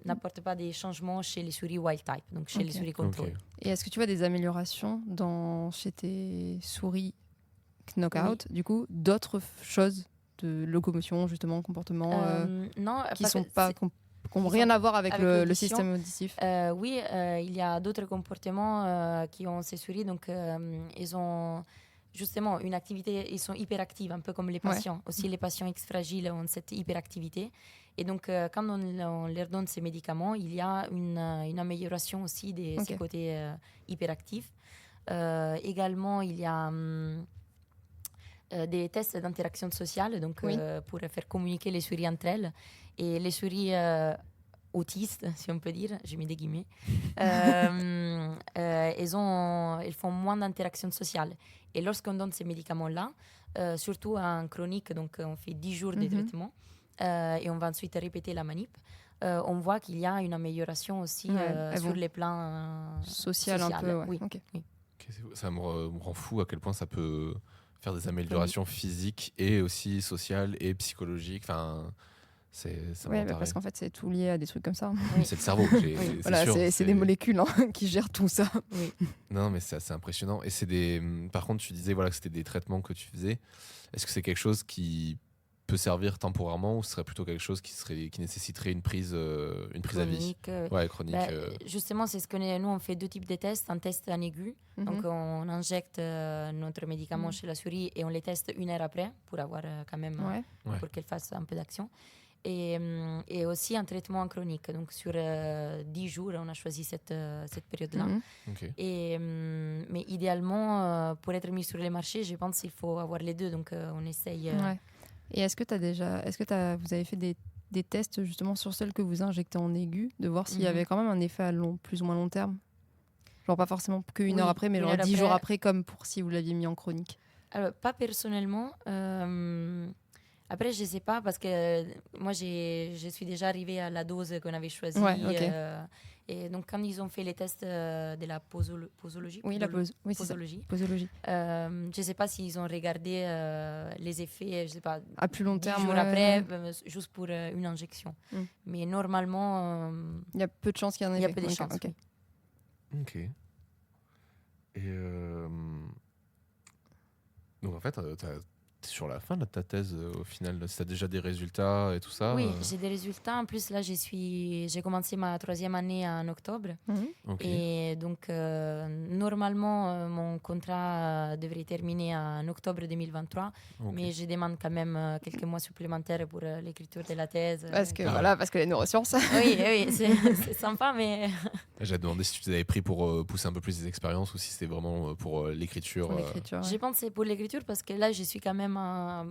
[SPEAKER 1] n'apporte pas des changements chez les souris wild type, donc chez les souris contrôle.
[SPEAKER 2] Et est-ce que tu vois des améliorations chez tes souris knockout, du coup, d'autres choses de locomotion, justement, comportement,
[SPEAKER 1] non,
[SPEAKER 2] qui n'ont rien à voir avec le système auditif?
[SPEAKER 1] Oui, il y a d'autres comportements qui ont ces souris, donc ils ont justement une activité, ils sont hyper actifs, un peu comme les patients. Aussi, les patients X fragiles ont cette hyperactivité. Et donc, quand on leur donne ces médicaments, il y a une amélioration aussi de ces côtés hyperactifs. Également, il y a des tests d'interaction sociale, donc pour faire communiquer les souris entre elles. Et les souris autistes, si on peut dire, j'ai mis des guillemets, elles font moins d'interaction sociale. Et lorsqu'on donne ces médicaments-là, surtout en chronique, donc on fait 10 jours de traitement, et on va ensuite répéter la manip, on voit qu'il y a une amélioration aussi sur les plans
[SPEAKER 2] social un peu.
[SPEAKER 1] Oui.
[SPEAKER 3] Ça me rend fou à quel point ça peut faire des améliorations physiques et aussi sociales et psychologiques. Enfin,
[SPEAKER 2] parce qu'en fait, c'est tout lié à des trucs comme ça.
[SPEAKER 3] C'est le cerveau.
[SPEAKER 2] C'est des molécules qui gèrent tout ça.
[SPEAKER 3] Non, mais c'est assez impressionnant. Et par contre, tu disais que c'était des traitements que tu faisais. Est-ce que c'est quelque chose qui peut servir temporairement ou ce serait plutôt quelque chose qui nécessiterait une prise à vie chronique.
[SPEAKER 1] Justement, c'est ce que nous on fait 2 types de tests. Un test en aigu, donc on injecte notre médicament chez la souris et on les teste 1 heure après pour avoir quand même pour qu'elle fasse un peu d'action. Et aussi un traitement en chronique. Donc sur 10 jours, on a choisi cette période-là. Mais idéalement, pour être mis sur les marchés, je pense qu'il faut avoir les deux. Donc on essaye.
[SPEAKER 2] Et est-ce que vous avez fait des tests justement sur celles que vous injectez en aigu, de voir s'il y avait quand même un effet à plus ou moins long terme? Genre pas forcément qu'une heure après, mais genre 10 jours après, comme pour si vous l'aviez mis en chronique.
[SPEAKER 1] Alors, pas personnellement. Après, je ne sais pas, parce que moi, je suis déjà arrivée à la dose qu'on avait choisie. Et donc, quand ils ont fait les tests de la posologie.
[SPEAKER 2] Posologie.
[SPEAKER 1] Je ne sais pas s'ils ont regardé les effets, je ne sais pas,
[SPEAKER 2] à plus long
[SPEAKER 1] 10
[SPEAKER 2] terme.
[SPEAKER 1] jours après, juste pour une injection. Mais normalement...
[SPEAKER 2] il y a peu de chances qu'il y ait un effet.
[SPEAKER 1] Il y a peu de chances, oui.
[SPEAKER 3] Ok. Et donc, en fait, t'es sur la fin de ta thèse au final. Si t'as déjà des résultats et tout ça.
[SPEAKER 1] Oui, j'ai des résultats. En plus, là, j'ai commencé ma 3e année en octobre. Et donc, normalement, mon contrat devrait terminer en octobre 2023. Mais je demande quand même quelques mois supplémentaires pour l'écriture de la thèse.
[SPEAKER 2] Parce que les neurosciences.
[SPEAKER 1] Oui, c'est sympa, mais...
[SPEAKER 3] J'ai demandé si tu t'avais pris pour pousser un peu plus des expériences ou si c'était vraiment pour l'écriture.
[SPEAKER 1] Je pense que c'est pour l'écriture parce que là, je suis quand même à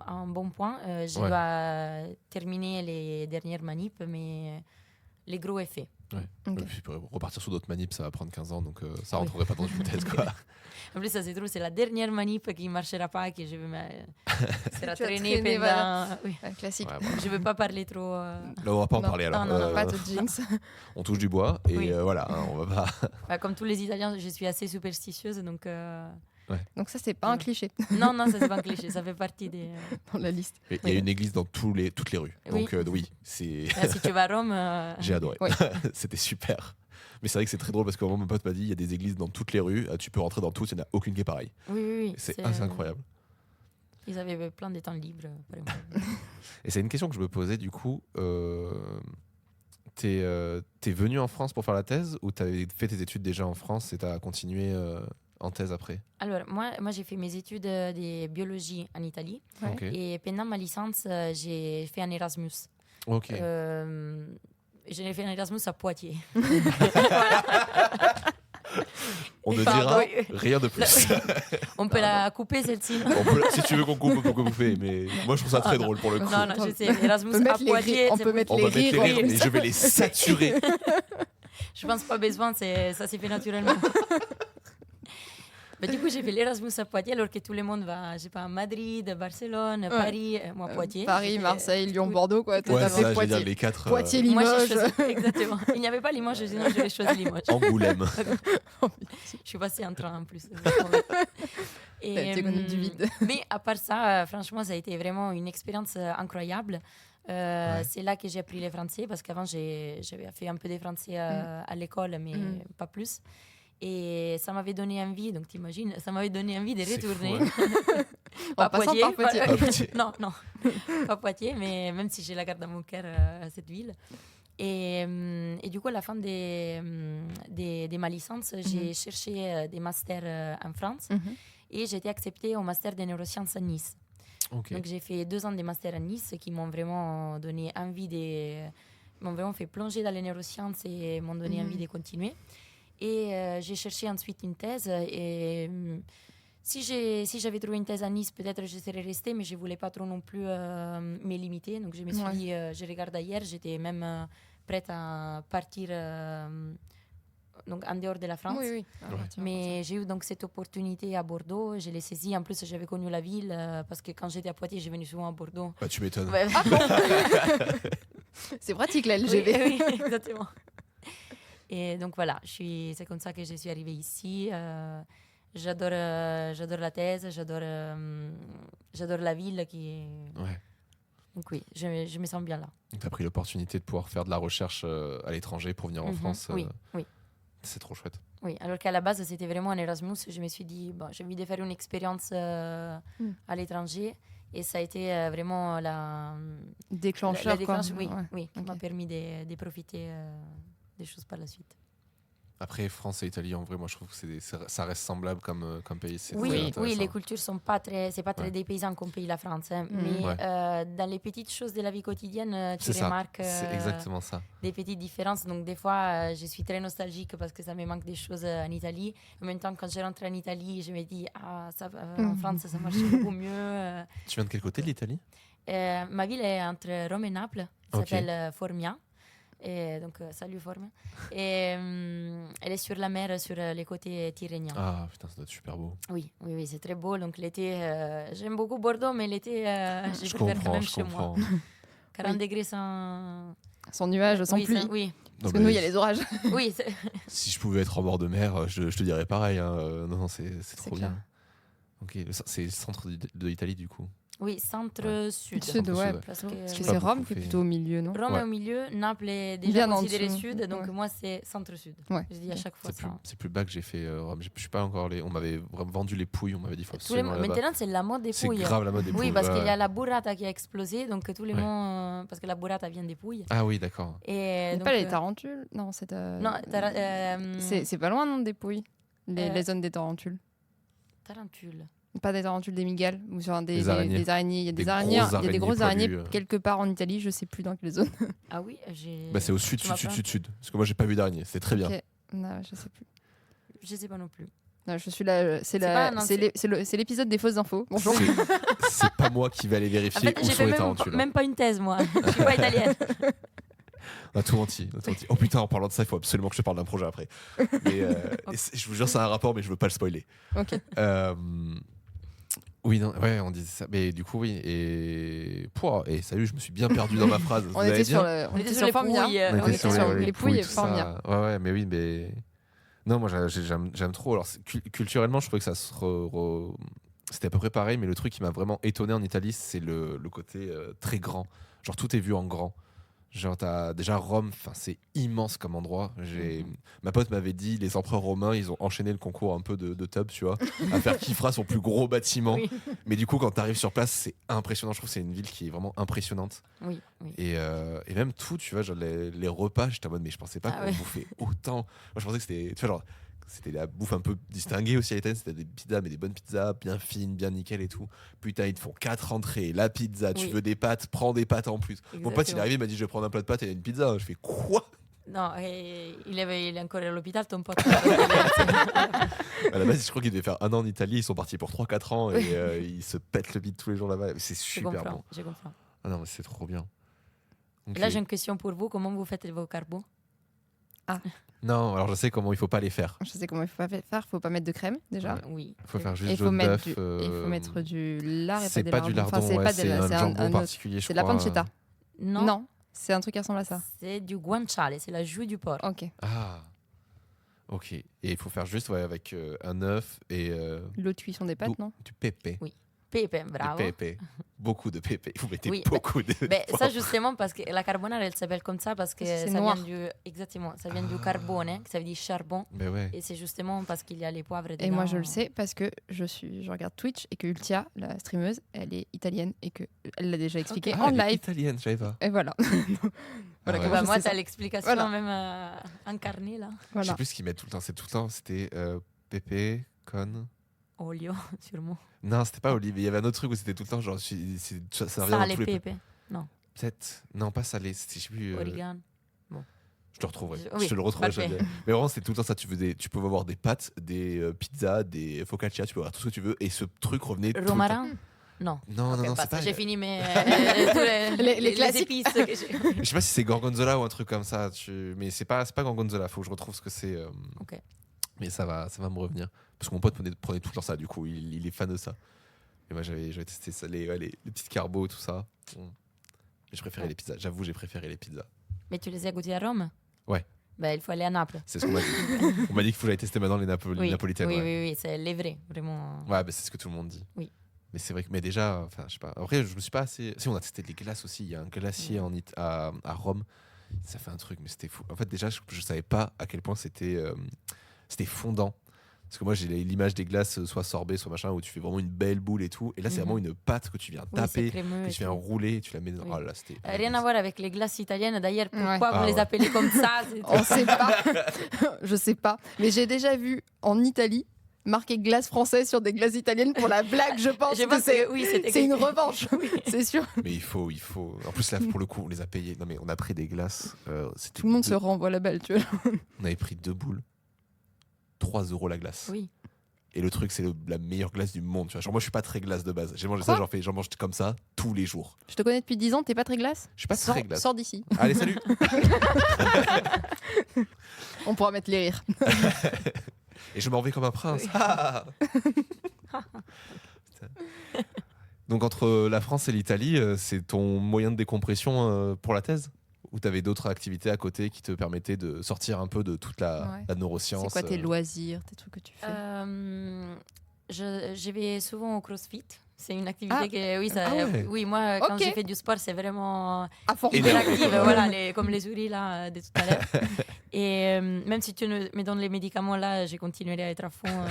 [SPEAKER 1] un bon point. Je dois terminer les dernières manips, mais les gros effets.
[SPEAKER 3] Et puis pour repartir sur d'autres manips, ça va prendre 15 ans, donc ça rentrerait pas dans une thèse, quoi.
[SPEAKER 1] En plus, ça se trouve, c'est la dernière manip qui ne marchera pas, que je vais me traîner pendant...
[SPEAKER 2] Classique.
[SPEAKER 1] Je ne veux pas parler trop...
[SPEAKER 3] Là, on va pas en parler, alors.
[SPEAKER 2] Non, pas de jinx.
[SPEAKER 3] On touche du bois, et voilà, on va pas...
[SPEAKER 1] Comme tous les Italiens, je suis assez superstitieuse, donc...
[SPEAKER 2] Donc ça, c'est pas un cliché.
[SPEAKER 1] Non, ça c'est pas un cliché, ça fait partie des...
[SPEAKER 2] dans la liste.
[SPEAKER 3] Il y a une église dans toutes les rues. Donc c'est...
[SPEAKER 1] si tu vas à Rome...
[SPEAKER 3] J'ai adoré. C'était super. Mais c'est vrai que c'est très drôle parce qu'au moment où mon pote m'a dit il y a des églises dans toutes les rues, tu peux rentrer dans toutes, il n'y en a aucune qui est pareille.
[SPEAKER 1] Oui.
[SPEAKER 3] C'est assez incroyable.
[SPEAKER 1] Ils avaient plein de temps libres.
[SPEAKER 3] Et c'est une question que je me posais du coup. T'es venu en France pour faire la thèse ou t'avais fait tes études déjà en France et t'as continué en thèse après? Alors,
[SPEAKER 1] moi j'ai fait mes études de biologie en Italie. Et pendant ma licence, j'ai fait un Erasmus. J'ai fait un Erasmus à Poitiers.
[SPEAKER 3] On ne dira rien de plus.
[SPEAKER 1] On peut la couper, celle-ci.
[SPEAKER 3] Si tu veux qu'on coupe, on peut couper. Mais moi, je trouve ça très drôle pour le coup.
[SPEAKER 1] Non, je sais. Erasmus à Poitiers.
[SPEAKER 2] On peut mettre les rires.
[SPEAKER 3] Et je vais les saturer.
[SPEAKER 1] Je pense pas besoin. Ça s'est fait naturellement. Du coup, j'ai fait l'Erasmus à Poitiers alors que tout le monde va, je sais pas, à Madrid, Barcelone, Paris, moi Poitiers.
[SPEAKER 2] Paris, Marseille, Lyon, Bordeaux, quoi.
[SPEAKER 3] Ouais, ça, j'ai dire les 4.
[SPEAKER 2] Poitiers, Limoges.
[SPEAKER 1] Exactement. Il n'y avait pas Limoges, sinon j'aurais choisi Limoges.
[SPEAKER 3] Angoulême.
[SPEAKER 1] Je suis passée en train en plus.
[SPEAKER 2] Du vide.
[SPEAKER 1] Mais à part ça, franchement, ça a été vraiment une expérience incroyable. C'est là que j'ai appris le français parce qu'avant, j'avais fait un peu de français à l'école, mais pas plus. Et ça m'avait donné envie, donc t'imagines, ça m'avait donné envie de retourner.
[SPEAKER 2] Pas Poitiers.
[SPEAKER 3] Pas Poitiers.
[SPEAKER 1] Non, pas Poitiers, mais même si j'ai la garde dans mon cœur à cette ville. Et du coup, à la fin de ma licence, j'ai cherché des masters en France. Et j'ai été acceptée au master de neurosciences à Nice.
[SPEAKER 3] Ok.
[SPEAKER 1] Donc j'ai fait 2 ans de master à Nice qui m'ont vraiment donné envie m'ont vraiment fait plonger dans les neurosciences et m'ont donné envie de continuer. Et j'ai cherché ensuite une thèse. Et si j'avais trouvé une thèse à Nice, peut-être je serais restée, mais je ne voulais pas trop non plus me limiter. Donc je me suis dit, je regarde ailleurs, j'étais même prête à partir donc en dehors de la France.
[SPEAKER 2] Oui.
[SPEAKER 1] Mais j'ai eu donc cette opportunité à Bordeaux, je l'ai saisie. En plus, j'avais connu la ville parce que quand j'étais à Poitiers, je venais souvent à Bordeaux.
[SPEAKER 3] Bah, tu m'étonnes.
[SPEAKER 1] Ouais.
[SPEAKER 2] C'est pratique la LGV.
[SPEAKER 1] Oui, exactement. Et donc voilà, c'est comme ça que je suis arrivée ici. J'adore la thèse, j'adore la ville
[SPEAKER 3] Ouais.
[SPEAKER 1] Donc oui, je me sens bien là.
[SPEAKER 3] Tu as pris l'opportunité de pouvoir faire de la recherche à l'étranger pour venir en France.
[SPEAKER 1] Oui.
[SPEAKER 3] C'est trop chouette.
[SPEAKER 1] Oui, alors qu'à la base, c'était vraiment un Erasmus. Je me suis dit, j'ai envie de faire une expérience à l'étranger. Et ça a été vraiment
[SPEAKER 2] déclencheur.
[SPEAKER 1] Oui, qui m'a permis de profiter des choses par la suite.
[SPEAKER 3] Après, France et Italie, en vrai, moi, je trouve que ça reste semblable comme pays.
[SPEAKER 1] Oui, les cultures sont pas très dépaysants comme pays la France. Hein, mais dans les petites choses de la vie quotidienne, tu remarques
[SPEAKER 3] c'est exactement ça.
[SPEAKER 1] Des petites différences. Donc, des fois, je suis très nostalgique parce que ça me manque des choses en Italie. En même temps, quand je rentre en Italie, je me dis, en France, ça marche beaucoup mieux.
[SPEAKER 3] Tu viens de quel côté de l'Italie ?
[SPEAKER 1] Ma ville est entre Rome et Naples. Elle s'appelle Formia. Et donc, salut Formia. Et elle est sur la mer, sur les côtés tyrrhéniens.
[SPEAKER 3] Ah putain, ça doit être super beau.
[SPEAKER 1] Oui, c'est très beau. Donc l'été, j'aime beaucoup Bordeaux, mais l'été, je préfère quand même chez moi. 40 degrés sans
[SPEAKER 2] nuage, sans pluie.
[SPEAKER 1] Oui.
[SPEAKER 2] Parce que nous, il y a les orages.
[SPEAKER 1] Oui.
[SPEAKER 3] Si je pouvais être en bord de mer, je te dirais pareil. Hein. Non, c'est trop
[SPEAKER 2] clair.
[SPEAKER 3] bien. Ok, c'est le centre de l'Italie du coup.
[SPEAKER 1] Oui, centre-sud.
[SPEAKER 2] Sud, ouais. Parce que c'est Rome qui est plutôt au milieu, non ?
[SPEAKER 1] Rome est au milieu, Naples est déjà considéré sud, donc moi c'est centre-sud.
[SPEAKER 2] Ouais.
[SPEAKER 1] Je dis à chaque fois ça.
[SPEAKER 3] C'est plus bas que j'ai fait Rome. Je suis pas encore allé. On m'avait vraiment vendu les pouilles. On m'avait dit faut absolument là-bas.
[SPEAKER 1] Maintenant c'est la mode des pouilles.
[SPEAKER 3] C'est grave la mode des pouilles.
[SPEAKER 1] Oui, parce qu'il y a la burrata qui a explosé, donc tous les mots parce que la burrata vient des pouilles.
[SPEAKER 3] Ah oui, d'accord.
[SPEAKER 1] Et
[SPEAKER 2] donc, pas les tarentules. Non, c'est.
[SPEAKER 1] Non,
[SPEAKER 2] c'est pas loin non des pouilles. Les zones des tarentules.
[SPEAKER 1] Tarentules.
[SPEAKER 2] Pas des tarentules, des migales ou sur des
[SPEAKER 3] araignées.
[SPEAKER 2] Il y a des araignées, il y a des grosses araignées quelque part en Italie, je sais plus dans quelle zone.
[SPEAKER 1] Ah oui,
[SPEAKER 3] c'est au sud. Parce que moi j'ai pas vu d'araignées, c'est très bien.
[SPEAKER 2] Non, je sais plus.
[SPEAKER 1] Je sais pas non plus.
[SPEAKER 2] Non, je suis là, c'est l'épisode des fausses infos. Bonjour.
[SPEAKER 3] C'est pas moi qui vais aller vérifier où sont les tarentules.
[SPEAKER 1] Même pas une thèse moi, je suis pas italienne.
[SPEAKER 3] On a tout menti. Oh putain, en parlant de ça, il faut absolument que je te parle d'un projet après. Mais, je vous jure, c'est un rapport, mais je veux pas le spoiler.
[SPEAKER 2] Ok.
[SPEAKER 3] Oui, non, ouais, on disait ça. Mais du coup, oui. Et salut, je me suis bien perdu dans ma phrase.
[SPEAKER 2] On était sur les pouilles.
[SPEAKER 3] On était sur
[SPEAKER 2] les pouilles et Formia.
[SPEAKER 3] Ouais, mais oui, mais. Non, moi j'aime trop. Alors, culturellement, je trouvais que ça c'était à peu près pareil, mais le truc qui m'a vraiment étonné en Italie, c'est le côté très grand. Genre, tout est vu en grand. Genre, t'as déjà Rome, c'est immense comme endroit. Ma pote m'avait dit, les empereurs romains, ils ont enchaîné le concours un peu de tub, tu vois, à faire qui fera son plus gros bâtiment.
[SPEAKER 1] Oui.
[SPEAKER 3] Mais du coup, quand t'arrives sur place, c'est impressionnant. Je trouve que c'est une ville qui est vraiment impressionnante.
[SPEAKER 1] Oui.
[SPEAKER 3] Et même tout, tu vois, genre les repas, j'étais en mode, mais je pensais pas qu'on bouffait autant. Moi, je pensais que c'était, tu vois, genre, c'était la bouffe un peu distinguée aussi à l'Italie. C'était des pizzas, mais des bonnes pizzas, bien fines, bien nickel et tout. Putain, ils te font 4 entrées, la pizza, tu veux des pâtes, prends des pâtes en plus. Exactement. Mon pote, il est arrivé, il m'a dit, je vais prendre un plat de pâtes et une pizza. Je fais quoi?
[SPEAKER 1] Non, il est encore à l'hôpital, ton pote.
[SPEAKER 3] À la base, je crois qu'il devait faire 1 an en Italie. Ils sont partis pour 3-4 ans et ils se pètent le bide tous les jours là-bas. C'est super bon.
[SPEAKER 1] Je comprends.
[SPEAKER 3] Ah non, mais c'est trop bien.
[SPEAKER 1] Okay. Là, j'ai une question pour vous. Comment vous faites vos carbos?
[SPEAKER 3] Non, alors je sais comment il faut pas les faire.
[SPEAKER 2] Je sais comment il faut pas faire. Il faut pas mettre de crème déjà.
[SPEAKER 1] Oui.
[SPEAKER 3] Il faut faire juste jaune d'œuf.
[SPEAKER 2] Il faut mettre du lard et
[SPEAKER 3] c'est pas du lardon. C'est un jambon particulier, je crois.
[SPEAKER 2] C'est la pancetta.
[SPEAKER 1] Non.
[SPEAKER 2] C'est un truc qui ressemble à ça.
[SPEAKER 1] C'est du guanciale, c'est la jouie du porc.
[SPEAKER 2] Ok.
[SPEAKER 3] Ah. Ok. Et il faut faire juste avec un œuf et.
[SPEAKER 2] L'eau de cuisson des pâtes, non?
[SPEAKER 3] Du pépé.
[SPEAKER 1] Oui. Pepe, bravo.
[SPEAKER 3] Pépé. Beaucoup de pépé. Vous mettez
[SPEAKER 1] oui,
[SPEAKER 3] beaucoup de.
[SPEAKER 1] Ça justement parce que la carbonara elle s'appelle comme ça parce que ça
[SPEAKER 2] noir.
[SPEAKER 1] vient du du carbone, ça veut dire charbon.
[SPEAKER 3] Ouais.
[SPEAKER 1] Et c'est justement parce qu'il y a les poivres dedans.
[SPEAKER 2] Et moi je le sais parce que je regarde Twitch et que Ultia, la streameuse, elle est italienne et que elle l'a déjà expliqué en
[SPEAKER 3] elle
[SPEAKER 2] live.
[SPEAKER 3] Est italienne, je savais pas.
[SPEAKER 2] Et voilà.
[SPEAKER 1] Moi t'as l'explication même incarnée là.
[SPEAKER 3] Je sais plus ce qu'ils mettent tout le temps. C'était pépé, con.
[SPEAKER 1] Olio, sûrement.
[SPEAKER 3] Non, c'était pas olive. Il y avait un autre truc où c'était tout le temps genre ça revient dans
[SPEAKER 1] Sale
[SPEAKER 3] tous les
[SPEAKER 1] pepe. Non,
[SPEAKER 3] peut-être non pas salé, c'était je sais plus.
[SPEAKER 1] origano.
[SPEAKER 3] Je te retrouverai.
[SPEAKER 1] Oui,
[SPEAKER 3] Je te le retrouverai.
[SPEAKER 1] parfait.
[SPEAKER 3] Mais vraiment, c'était tout le temps ça. Tu pouvais avoir des pâtes, des pizzas, des focaccia, tu peux avoir tout ce que tu veux. Et ce truc revenait.
[SPEAKER 1] Romarin? Non.
[SPEAKER 3] Non, non, non, c'est pas.
[SPEAKER 1] J'ai fini tous
[SPEAKER 2] Les classiques.
[SPEAKER 1] épices que j'ai.
[SPEAKER 3] Je sais pas si c'est gorgonzola ou un truc comme ça. Mais c'est pas gorgonzola. Faut que je retrouve ce que c'est.
[SPEAKER 1] Ok.
[SPEAKER 3] Mais ça va me revenir. Parce que mon pote prenait tout le temps ça. Du coup, il est fan de ça. Et moi, j'avais testé ça, les petites carbos, tout ça. Mais je préférais les pizzas. J'avoue, j'ai préféré les pizzas.
[SPEAKER 1] Mais tu les as goûtés à Rome?
[SPEAKER 3] Ouais.
[SPEAKER 1] Ben, il faut aller à Naples.
[SPEAKER 3] C'est ce qu'on m'a dit. On m'a dit qu'il faut que j'aille tester maintenant les napolitaines.
[SPEAKER 1] Oui,
[SPEAKER 3] ouais.
[SPEAKER 1] oui, c'est les vrais, vraiment.
[SPEAKER 3] Ouais, bah, c'est ce que tout le monde dit.
[SPEAKER 1] Oui.
[SPEAKER 3] Mais c'est vrai que, mais déjà, enfin, je sais pas. Après, je me suis pas assez. Si, on a testé les glaces aussi. Il y a un glacier à Rome. Ça fait un truc, mais c'était fou. En fait, déjà, je savais pas à quel point c'était fondant. Parce que moi, j'ai l'image des glaces, soit sorbet, soit machin, où tu fais vraiment une belle boule et tout. Et là, c'est vraiment une pâte que tu viens taper,
[SPEAKER 1] crémeux,
[SPEAKER 3] que tu viens rouler, et tu la mets dans.
[SPEAKER 1] Oui.
[SPEAKER 3] Oh là, c'était.
[SPEAKER 1] Rien à voir avec les glaces italiennes. D'ailleurs, pourquoi
[SPEAKER 2] Ouais.
[SPEAKER 1] vous les appelez comme ça?
[SPEAKER 2] On sait pas. Je sais pas. Mais j'ai déjà vu en Italie marqué glace française sur des glaces italiennes pour la blague, je pense.
[SPEAKER 1] Je
[SPEAKER 2] que
[SPEAKER 1] pense
[SPEAKER 2] c'est
[SPEAKER 1] que oui, c'était
[SPEAKER 2] c'est une revanche, c'est sûr.
[SPEAKER 3] Mais il faut. En plus, là, pour le coup, on les a payés. Non, mais on a pris des glaces.
[SPEAKER 2] Tout le monde se renvoie la balle, tu vois.
[SPEAKER 3] On avait pris 2 boules. 3 € la glace.
[SPEAKER 1] Oui.
[SPEAKER 3] Et le truc, c'est la meilleure glace du monde. Tu vois. Genre, moi, je suis pas très glace de base. J'ai mangé
[SPEAKER 2] Quoi
[SPEAKER 3] ça, j'en mange comme ça tous les jours.
[SPEAKER 2] Je te connais depuis 10 ans, t'es pas très glace?
[SPEAKER 3] Je suis pas très glace.
[SPEAKER 2] Sors d'ici.
[SPEAKER 3] Allez, salut.
[SPEAKER 2] On pourra mettre les rires.
[SPEAKER 3] Et je m'en vais comme un prince.
[SPEAKER 1] Oui.
[SPEAKER 3] Ah. Putain. Donc, entre la France et l'Italie, c'est ton moyen de décompression pour la thèse? Ou t'avais d'autres activités à côté qui te permettaient de sortir un peu de toute la neuroscience?
[SPEAKER 2] C'est quoi tes loisirs, tes trucs que tu fais?
[SPEAKER 1] Je vais souvent au CrossFit. C'est une activité que
[SPEAKER 3] ouais.
[SPEAKER 1] oui, moi quand
[SPEAKER 2] Ok.
[SPEAKER 1] j'ai fait du sport, c'est vraiment
[SPEAKER 2] À fond.
[SPEAKER 3] Et là-
[SPEAKER 1] hyperactive, voilà, comme les souris là de tout à l'heure. Et même si tu me donnes les médicaments là, je continuerai à être à fond.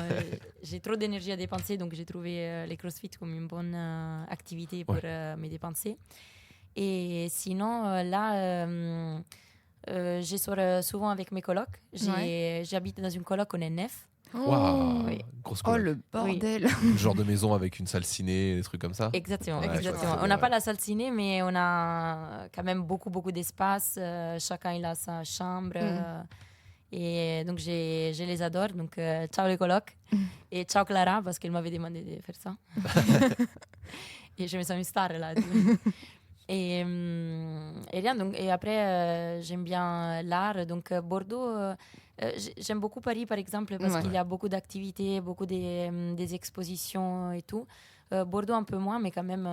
[SPEAKER 1] J'ai trop d'énergie à dépenser, donc j'ai trouvé les CrossFit comme une bonne activité pour me dépenser. Et sinon, là, je sors souvent avec mes colocs. J'habite dans une coloc, on est 9.
[SPEAKER 3] Waouh,
[SPEAKER 1] Oui.
[SPEAKER 3] grosse
[SPEAKER 2] Oh
[SPEAKER 3] coloc.
[SPEAKER 2] le bordel.
[SPEAKER 3] Genre de maison avec une salle ciné, des trucs comme ça.
[SPEAKER 1] Exactement,
[SPEAKER 3] Ouais,
[SPEAKER 1] exactement.
[SPEAKER 3] je vois,
[SPEAKER 1] On n'a
[SPEAKER 3] ouais.
[SPEAKER 1] pas la salle ciné, mais on a quand même beaucoup d'espace. Chacun il a sa chambre. Et donc, je les adore. Donc, ciao les colocs. Et ciao Clara, parce qu'elle m'avait demandé de faire ça. Et je me sens une star là. Et rien, donc, et après, j'aime bien l'art. Donc, Bordeaux, j'aime beaucoup Paris, par exemple, parce qu'il y a beaucoup d'activités, beaucoup des expositions et tout. Bordeaux, un peu moins, mais quand même,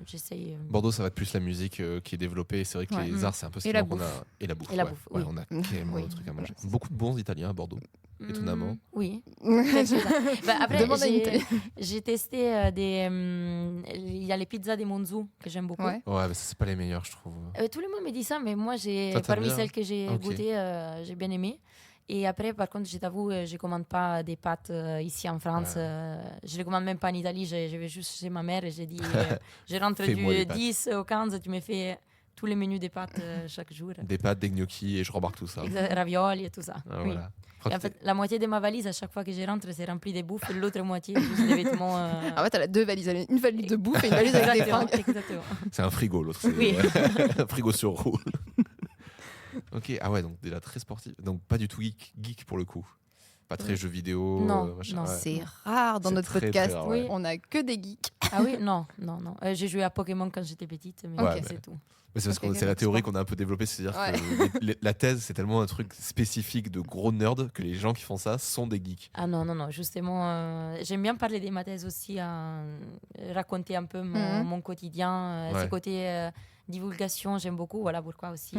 [SPEAKER 1] j'essaye.
[SPEAKER 3] Bordeaux, ça va être plus la musique qui est développée. C'est vrai que les arts, c'est un peu ce
[SPEAKER 2] Et
[SPEAKER 3] qui
[SPEAKER 2] la
[SPEAKER 3] manque.
[SPEAKER 2] bouffe.
[SPEAKER 3] Et la bouffe.
[SPEAKER 1] Et la
[SPEAKER 3] ouais.
[SPEAKER 1] bouffe,
[SPEAKER 3] Ouais,
[SPEAKER 1] oui.
[SPEAKER 3] on a carrément
[SPEAKER 1] Oui.
[SPEAKER 3] de trucs à manger. Beaucoup de bons Italiens à Bordeaux. Étonnamment.
[SPEAKER 1] Oui. Après,
[SPEAKER 2] Demande à Intel.
[SPEAKER 1] j'ai testé il y a les pizzas des Monzou que j'aime beaucoup.
[SPEAKER 2] Ouais.
[SPEAKER 3] Ouais, mais ça, c'est pas les meilleurs, je trouve.
[SPEAKER 1] Tout le monde me dit ça, mais moi,
[SPEAKER 3] Toi, t'aimes
[SPEAKER 1] parmi
[SPEAKER 3] bien?
[SPEAKER 1] celles que j'ai
[SPEAKER 3] Ok.
[SPEAKER 1] goûtées, j'ai bien aimé. Et après, par contre, je t'avoue, je commande pas des pâtes ici en France. Je les commande même pas en Italie. Je vais juste chez ma mère et j'ai dit, je rentre
[SPEAKER 3] Fais-moi les
[SPEAKER 1] du
[SPEAKER 3] pâtes.
[SPEAKER 1] 10 au 15, tu me fais tous les menus des pâtes chaque jour.
[SPEAKER 3] Des pâtes, des gnocchis, et je rembarque tout ça.
[SPEAKER 1] Ravioli et tout ça.
[SPEAKER 3] Ah,
[SPEAKER 1] Oui.
[SPEAKER 3] voilà.
[SPEAKER 1] Et en fait, la moitié de ma valise, à chaque fois que je rentre, c'est rempli de bouffe. Et l'autre moitié, juste des vêtements.
[SPEAKER 2] Ah ouais, t'as 2 valises. Une valise de bouffe et une valise avec des
[SPEAKER 1] Exactement,
[SPEAKER 2] fringues.
[SPEAKER 1] exactement.
[SPEAKER 3] C'est un frigo, l'autre. C'est
[SPEAKER 1] Oui.
[SPEAKER 3] un frigo sur roue. Ok, ah ouais, donc déjà très sportif. Donc pas du tout geek pour le coup. Pas très jeux vidéo.
[SPEAKER 1] Non,
[SPEAKER 3] machin,
[SPEAKER 1] non.
[SPEAKER 3] ouais.
[SPEAKER 2] C'est rare dans
[SPEAKER 3] C'est
[SPEAKER 2] notre
[SPEAKER 3] très,
[SPEAKER 2] podcast.
[SPEAKER 3] très rare, ouais.
[SPEAKER 2] On a que des geeks.
[SPEAKER 1] Ah oui, non. J'ai joué à Pokémon quand j'étais petite, mais
[SPEAKER 3] Ouais,
[SPEAKER 1] c'est
[SPEAKER 3] mais-
[SPEAKER 1] tout.
[SPEAKER 3] Mais c'est parce
[SPEAKER 2] Ok,
[SPEAKER 3] que c'est la
[SPEAKER 2] donc
[SPEAKER 3] théorie
[SPEAKER 2] sport.
[SPEAKER 3] qu'on a un peu développée, c'est-à-dire
[SPEAKER 2] Ouais.
[SPEAKER 3] que la thèse, c'est tellement un truc spécifique de gros nerds que les gens qui font ça sont des geeks.
[SPEAKER 1] Ah non, justement, j'aime bien parler des ma thèse aussi, raconter un peu mon quotidien,
[SPEAKER 3] Ouais.
[SPEAKER 1] ces côtés divulgation, j'aime beaucoup, voilà pourquoi aussi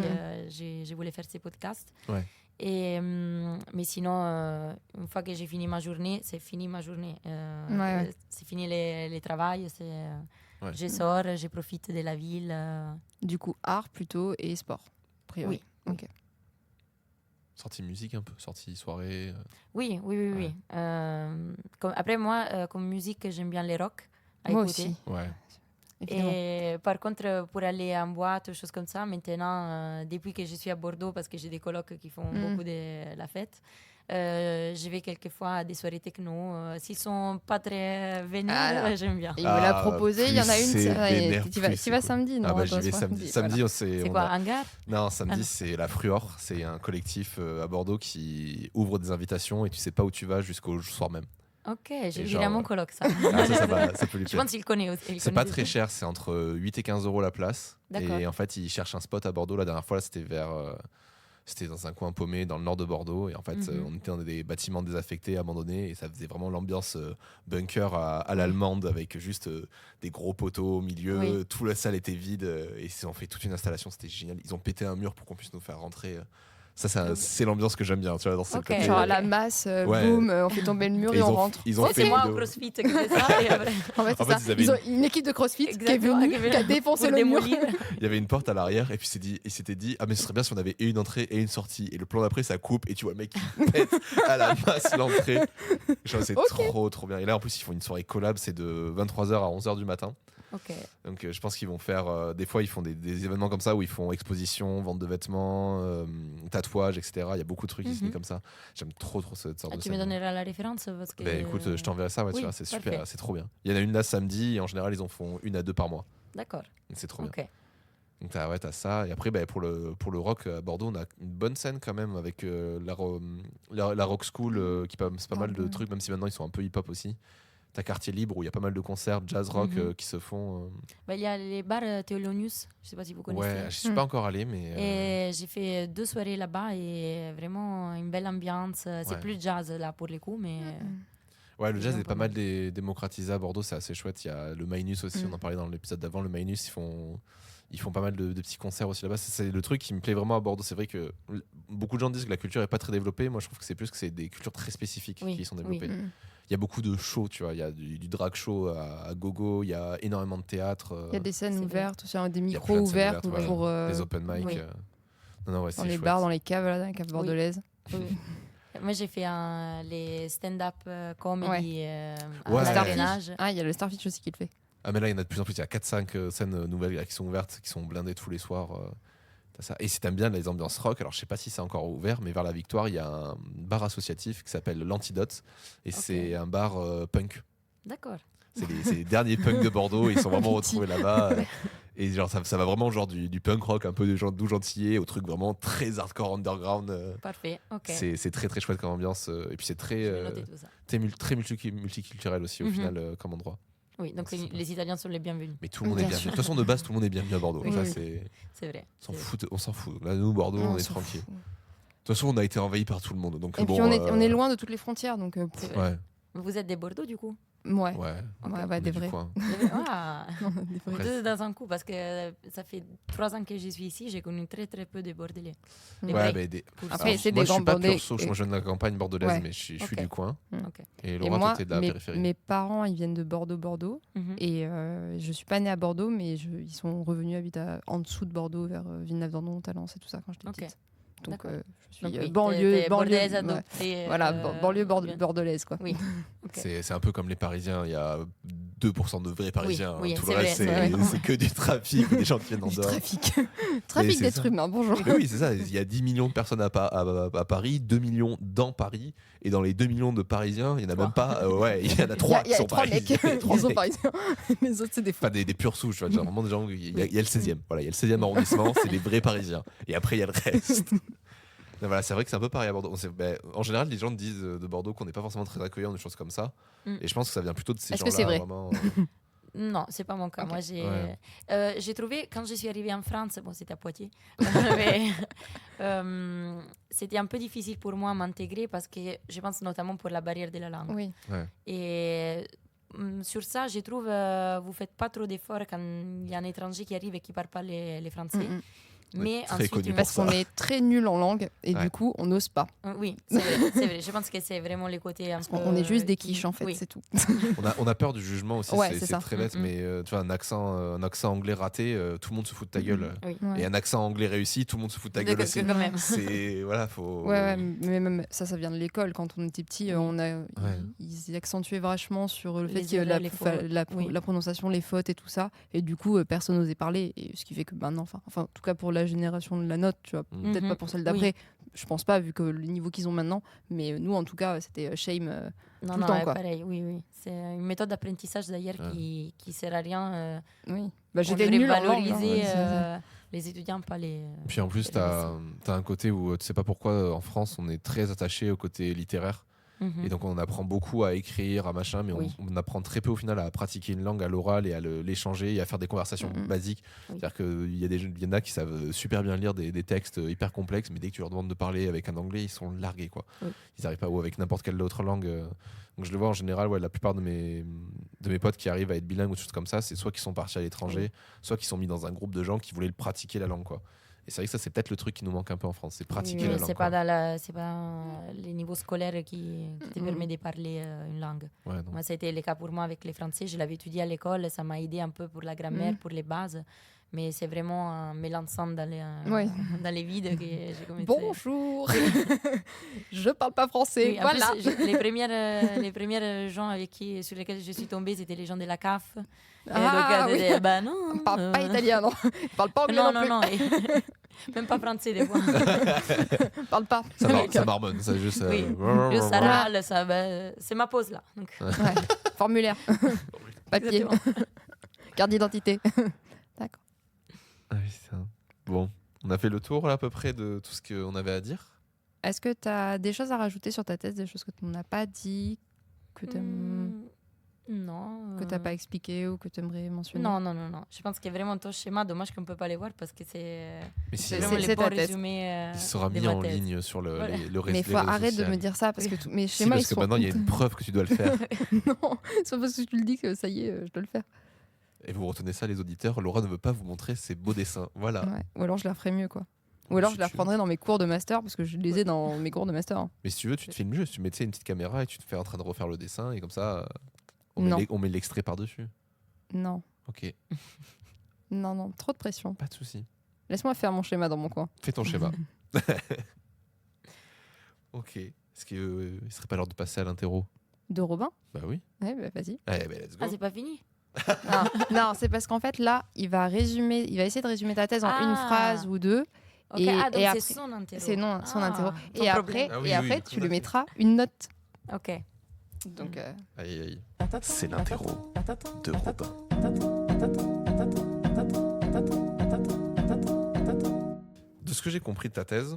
[SPEAKER 1] j'ai voulu faire ces podcasts.
[SPEAKER 3] Ouais.
[SPEAKER 1] Et, mais sinon, une fois que j'ai fini ma journée, c'est fini ma journée.
[SPEAKER 2] Ouais.
[SPEAKER 1] C'est fini les travails,
[SPEAKER 3] Ouais.
[SPEAKER 1] je sors, je profite de la ville.
[SPEAKER 2] Du coup, art plutôt et sport. A priori.
[SPEAKER 1] Oui.
[SPEAKER 2] Ok.
[SPEAKER 3] Sortie musique un peu, sortie soirée.
[SPEAKER 1] Oui. Après, moi, comme musique, j'aime bien les rock à
[SPEAKER 2] Moi
[SPEAKER 1] écouter.
[SPEAKER 2] aussi.
[SPEAKER 3] Ouais.
[SPEAKER 2] Évidemment.
[SPEAKER 1] Et par contre, pour aller en boîte, choses comme ça, maintenant, depuis que je suis à Bordeaux, parce que j'ai des colocs qui font beaucoup de la fête, Je vais quelquefois à des soirées techno. S'ils sont pas très vénères, j'aime bien.
[SPEAKER 2] Il me l'a proposé, il y en a une.
[SPEAKER 3] Tu
[SPEAKER 2] vas samedi, non?
[SPEAKER 3] J'y vais samedi. Samedi,
[SPEAKER 1] c'est quoi, Hangar?
[SPEAKER 3] Non, samedi, c'est la Fruor. C'est un collectif à Bordeaux qui ouvre des invitations et tu sais pas où tu vas jusqu'au soir même.
[SPEAKER 1] Ok, je dirais à mon coloc ça.
[SPEAKER 3] Ça peut lui plaire.
[SPEAKER 1] Je pense qu'il connaît aussi.
[SPEAKER 3] C'est pas très cher, c'est entre 8 et 15 euros la place.
[SPEAKER 1] D'accord.
[SPEAKER 3] Et en fait, ils cherchent un spot à Bordeaux. La dernière fois, là, c'était dans un coin paumé dans le nord de Bordeaux. Et en fait, on était dans des bâtiments désaffectés, abandonnés. Et ça faisait vraiment l'ambiance bunker à l'allemande avec juste des gros poteaux au milieu.
[SPEAKER 1] Oui.
[SPEAKER 3] Toute la salle était vide. Et ils ont fait toute une installation. C'était génial. Ils ont pété un mur pour qu'on puisse nous faire rentrer. Ça, c'est l'ambiance que j'aime bien, tu vois, dans cette côté.
[SPEAKER 2] Genre à la masse, boum, on fait tomber le mur et on rentre.
[SPEAKER 3] C'est
[SPEAKER 1] moi au CrossFit qui fait ça.
[SPEAKER 2] Ils ont une équipe de CrossFit qui est venue, qui a défoncé le mur.
[SPEAKER 3] Il y avait une porte à l'arrière et puis il s'était dit mais ce serait bien si on avait une entrée et une sortie. Et le plan d'après, ça coupe et tu vois le mec qui pète à la masse l'entrée. Genre, c'est trop bien. Et là, en plus, ils font une soirée collab, c'est de 23h à 11h du matin. Donc je pense qu'ils vont faire des fois ils font des événements comme ça où ils font exposition, vente de vêtements, tatouage, etc. Il y a beaucoup de trucs Disney comme ça. J'aime trop cette sorte de
[SPEAKER 1] tu me donneras la référence parce que...
[SPEAKER 3] écoute, je t'enverrai ça, tu vois, c'est super, c'est trop bien. Il y en a une là samedi et en général ils en font 1 à 2 par mois.
[SPEAKER 1] D'accord.
[SPEAKER 3] C'est trop bien. Donc t'as ça et après pour le rock à Bordeaux on a une bonne scène quand même avec la rock school qui passe pas mal de trucs, même si maintenant ils sont un peu hip hop aussi. T'as Quartier Libre où il y a pas mal de concerts jazz rock qui se font.
[SPEAKER 1] Il y a les bars Thelonious, je sais pas si vous connaissez.
[SPEAKER 3] Ouais, je suis pas encore allé, mais.
[SPEAKER 1] Et j'ai fait 2 soirées là-bas et vraiment une belle ambiance. C'est plus jazz là pour les coups, mais.
[SPEAKER 3] Ouais, le jazz est pas mal démocratisé à Bordeaux, c'est assez chouette. Il y a le Mainus aussi, on en parlait dans l'épisode d'avant. Le Mainus, ils font pas mal de petits concerts aussi là-bas. C'est le truc qui me plaît vraiment à Bordeaux. C'est vrai que beaucoup de gens disent que la culture est pas très développée. Moi, je trouve que c'est plus que c'est des cultures très spécifiques qui sont développées. Il y a beaucoup de shows, tu vois. Il y a du drag show à gogo, il y a énormément de théâtre.
[SPEAKER 2] Il y a des scènes ouvertes, des micros ouverts pour
[SPEAKER 3] des open mic.
[SPEAKER 2] Dans les bars, dans les caves bordelaise.
[SPEAKER 1] Moi, j'ai fait les stand-up comedy à
[SPEAKER 2] Starfish. Il y a le Starfish aussi qui le fait.
[SPEAKER 3] Ah, mais là, il y en a de plus en plus. Il y a 4-5 scènes nouvelles qui sont ouvertes, qui sont blindées tous les soirs. Ça. Et si t'aimes bien les ambiances rock, alors je sais pas si c'est encore ouvert, mais vers la Victoire, il y a un bar associatif qui s'appelle l'Antidote. Et c'est un bar punk.
[SPEAKER 1] D'accord.
[SPEAKER 3] C'est les derniers punks de Bordeaux. Ils sont vraiment retrouvés là-bas. Et genre, ça va vraiment genre du punk rock, un peu de Doux Gentillet, au truc vraiment très hardcore underground.
[SPEAKER 1] Parfait, ok.
[SPEAKER 3] C'est très très chouette comme ambiance. Et puis c'est très multiculturel aussi au final comme endroit.
[SPEAKER 1] Oui, donc les Italiens sont les bienvenus.
[SPEAKER 3] Mais tout le monde est bienvenu. De toute façon, de base, tout le monde est bienvenu à Bordeaux. Ça,
[SPEAKER 1] c'est vrai.
[SPEAKER 3] On s'en fout. Là, nous, Bordeaux, on est tranquille. De toute façon, on a été envahi par tout le monde. Donc,
[SPEAKER 2] et puis, on est loin de toutes les frontières. Donc,
[SPEAKER 1] Vous êtes des Bordeaux, du coup?
[SPEAKER 2] Des vrais.
[SPEAKER 1] Deux dans un coup, parce que ça fait 3 ans que je suis ici, j'ai connu très très peu de Bordelais.
[SPEAKER 2] Après, c'est des grands
[SPEAKER 3] Bordelais. Moi, je suis de la campagne bordelaise, mais je suis du coin. Et Laura, toi, t'es de la périphérie.
[SPEAKER 2] Mes parents, ils viennent de Bordeaux. Et je suis pas née à Bordeaux, mais ils sont revenus habiter en dessous de Bordeaux, vers Villeneuve-d'Ornon, Talence et tout ça quand j'étais petite. Donc je suis banlieue bordelaise quoi.
[SPEAKER 1] Oui.
[SPEAKER 3] C'est un peu comme les Parisiens, il y a 2% de vrais Parisiens. Tout le reste c'est que du trafic, des gens qui viennent en dehors.
[SPEAKER 2] Trafic d'êtres humains, bonjour.
[SPEAKER 3] Mais oui, c'est ça, il y a 10 millions de personnes à Paris, 2 millions dans Paris, et dans les 2 millions de Parisiens, il y en a même pas il y en a 3 qui sont parisiens.
[SPEAKER 2] Ils sont parisiens. Les autres c'est des fous.
[SPEAKER 3] Des pures souches, genre vraiment des gens, il y a le 16e. Voilà, il y a le 16e arrondissement, c'est les vrais Parisiens. Et après il y a le reste. Voilà, c'est vrai que c'est un peu pareil à Bordeaux. En général, les gens disent de Bordeaux qu'on n'est pas forcément très accueillant, des choses comme ça. Et je pense que ça vient plutôt de ces gens-là.
[SPEAKER 2] Est-ce que c'est vrai
[SPEAKER 3] vraiment,
[SPEAKER 1] Non, c'est pas mon cas. Moi, j'ai trouvé, quand je suis arrivée en France, c'était à Poitiers, mais c'était un peu difficile pour moi à m'intégrer parce que je pense notamment pour la barrière de la langue.
[SPEAKER 2] Oui.
[SPEAKER 1] Et sur ça, je trouve vous faites pas trop d'efforts quand il y a un étranger qui arrive et qui parle pas les français. Mais ensuite,
[SPEAKER 2] parce qu'on est très nul en langue et du coup on n'ose pas.
[SPEAKER 1] Oui, c'est vrai. Je pense que c'est vraiment les côtés un peu.
[SPEAKER 2] On est juste des quiches en fait, c'est tout.
[SPEAKER 3] on a peur du jugement aussi, c'est très bête, mais tu vois, un accent anglais raté, tout le monde se fout de ta gueule. Et un accent anglais réussi, tout le monde se fout de ta gueule aussi. C'est faut.
[SPEAKER 2] Ouais, mais même ça vient de l'école. Quand on était petit, ils accentuaient vachement sur le fait que la prononciation, les fautes et tout ça, et du coup personne n'osait parler. Et ce qui fait que maintenant, enfin en tout cas pour la génération de la note, tu vois. Peut-être pas pour celle d'après. Je pense pas, vu que le niveau qu'ils ont maintenant. Mais nous, en tout cas, c'était shame tout le temps, quoi.
[SPEAKER 1] Pareil, oui. C'est une méthode d'apprentissage d'ailleurs qui sert à rien.
[SPEAKER 2] Oui. J'étais nulle en langue,
[SPEAKER 1] valoriser les étudiants, pas les.
[SPEAKER 3] Puis en plus, t'as un côté où tu sais pas pourquoi en France on est très attaché au côté littéraire. Et donc on apprend beaucoup à écrire, à machin, mais on apprend très peu au final à pratiquer une langue à l'oral et à l'échanger et à faire des conversations basiques. C'est-à-dire qu'il y en a qui savent super bien lire des textes hyper complexes, mais dès que tu leur demandes de parler avec un anglais, ils sont largués, quoi. Ils n'arrivent pas, ou avec n'importe quelle autre langue. Donc je le vois en général, la plupart de mes potes qui arrivent à être bilingues ou des choses comme ça, c'est soit qui sont partis à l'étranger, soit qui sont mis dans un groupe de gens qui voulaient pratiquer la langue, quoi. Et c'est vrai que ça, c'est peut-être le truc qui nous manque un peu en France, c'est pratiquer la langue.
[SPEAKER 1] C'est pas les niveaux scolaires qui te permettent de parler une langue. Moi, ça a été le cas pour moi avec les Français. Je l'avais étudié à l'école, ça m'a aidé un peu pour la grammaire, pour les bases. Mais c'est vraiment en me lançant dans les vides que j'ai commencé.
[SPEAKER 2] Bonjour. Je parle pas français.
[SPEAKER 1] Oui,
[SPEAKER 2] voilà.
[SPEAKER 1] Plus, les premières gens sur lesquels je suis tombée, c'était les gens de la CAF.
[SPEAKER 2] Non. Parle pas italien, non. Parle pas anglais non plus.
[SPEAKER 1] Même pas français des fois.
[SPEAKER 2] Parle pas.
[SPEAKER 3] Ça marmonne, ça juste.
[SPEAKER 1] Ça râle, c'est ma pause là. Donc.
[SPEAKER 2] Formulaire. Papier. Carte d'identité. D'accord.
[SPEAKER 3] Ah oui, c'est ça. Bon, on a fait le tour là, à peu près de tout ce qu'on avait à dire.
[SPEAKER 2] Est-ce que tu as des choses à rajouter sur ta thèse, des choses que tu n'as pas dit, que tu
[SPEAKER 1] non.
[SPEAKER 2] Que tu n'as pas expliqué ou que tu aimerais mentionner?
[SPEAKER 1] Non. Je pense qu'il y a vraiment ton schéma. Dommage qu'on ne peut pas les voir parce que c'est vraiment
[SPEAKER 2] c'est
[SPEAKER 1] les beaux
[SPEAKER 2] ta thèse.
[SPEAKER 1] résumés.
[SPEAKER 3] Il sera mis en ligne sur le réseau.
[SPEAKER 2] Mais il faut arrêter de me dire ça parce que mes schémas,
[SPEAKER 3] parce que maintenant il y a une preuve que tu dois le faire.
[SPEAKER 2] Non, c'est parce que tu le dis que ça y est, je dois le faire.
[SPEAKER 3] Et vous retenez ça, les auditeurs. Laura ne veut pas vous montrer ses beaux dessins. Voilà.
[SPEAKER 2] Ouais. Ou alors je la ferai mieux, quoi. Ou alors je la reprendrai dans mes cours de master parce que je les ai dans mes cours de master. Hein.
[SPEAKER 3] Mais si tu veux, tu te filmes juste. Tu mets une petite caméra et tu te fais en train de refaire le dessin et comme ça, on met l'extrait par-dessus. Non. Ok.
[SPEAKER 2] Non, trop de pression.
[SPEAKER 3] Pas de souci.
[SPEAKER 2] Laisse-moi faire mon schéma dans mon coin.
[SPEAKER 3] Fais ton schéma. Ok. Est-ce qu'il serait pas l'heure de passer à l'interro
[SPEAKER 2] de Robin?
[SPEAKER 3] Bah oui.
[SPEAKER 2] Ouais, bah vas-y.
[SPEAKER 3] Let's go.
[SPEAKER 1] Ah, c'est pas fini?
[SPEAKER 2] Non, c'est parce qu'en fait là, il va essayer de résumer ta thèse en une phrase ou deux.
[SPEAKER 1] Okay.
[SPEAKER 2] Et
[SPEAKER 1] après,
[SPEAKER 2] c'est
[SPEAKER 1] son interro.
[SPEAKER 2] C'est son interro. Et après, tu lui
[SPEAKER 3] fait.
[SPEAKER 2] mettras une note.
[SPEAKER 1] Ok.
[SPEAKER 2] Donc.
[SPEAKER 3] Aïe. C'est l'interro de Robin. De ce que j'ai compris de ta thèse,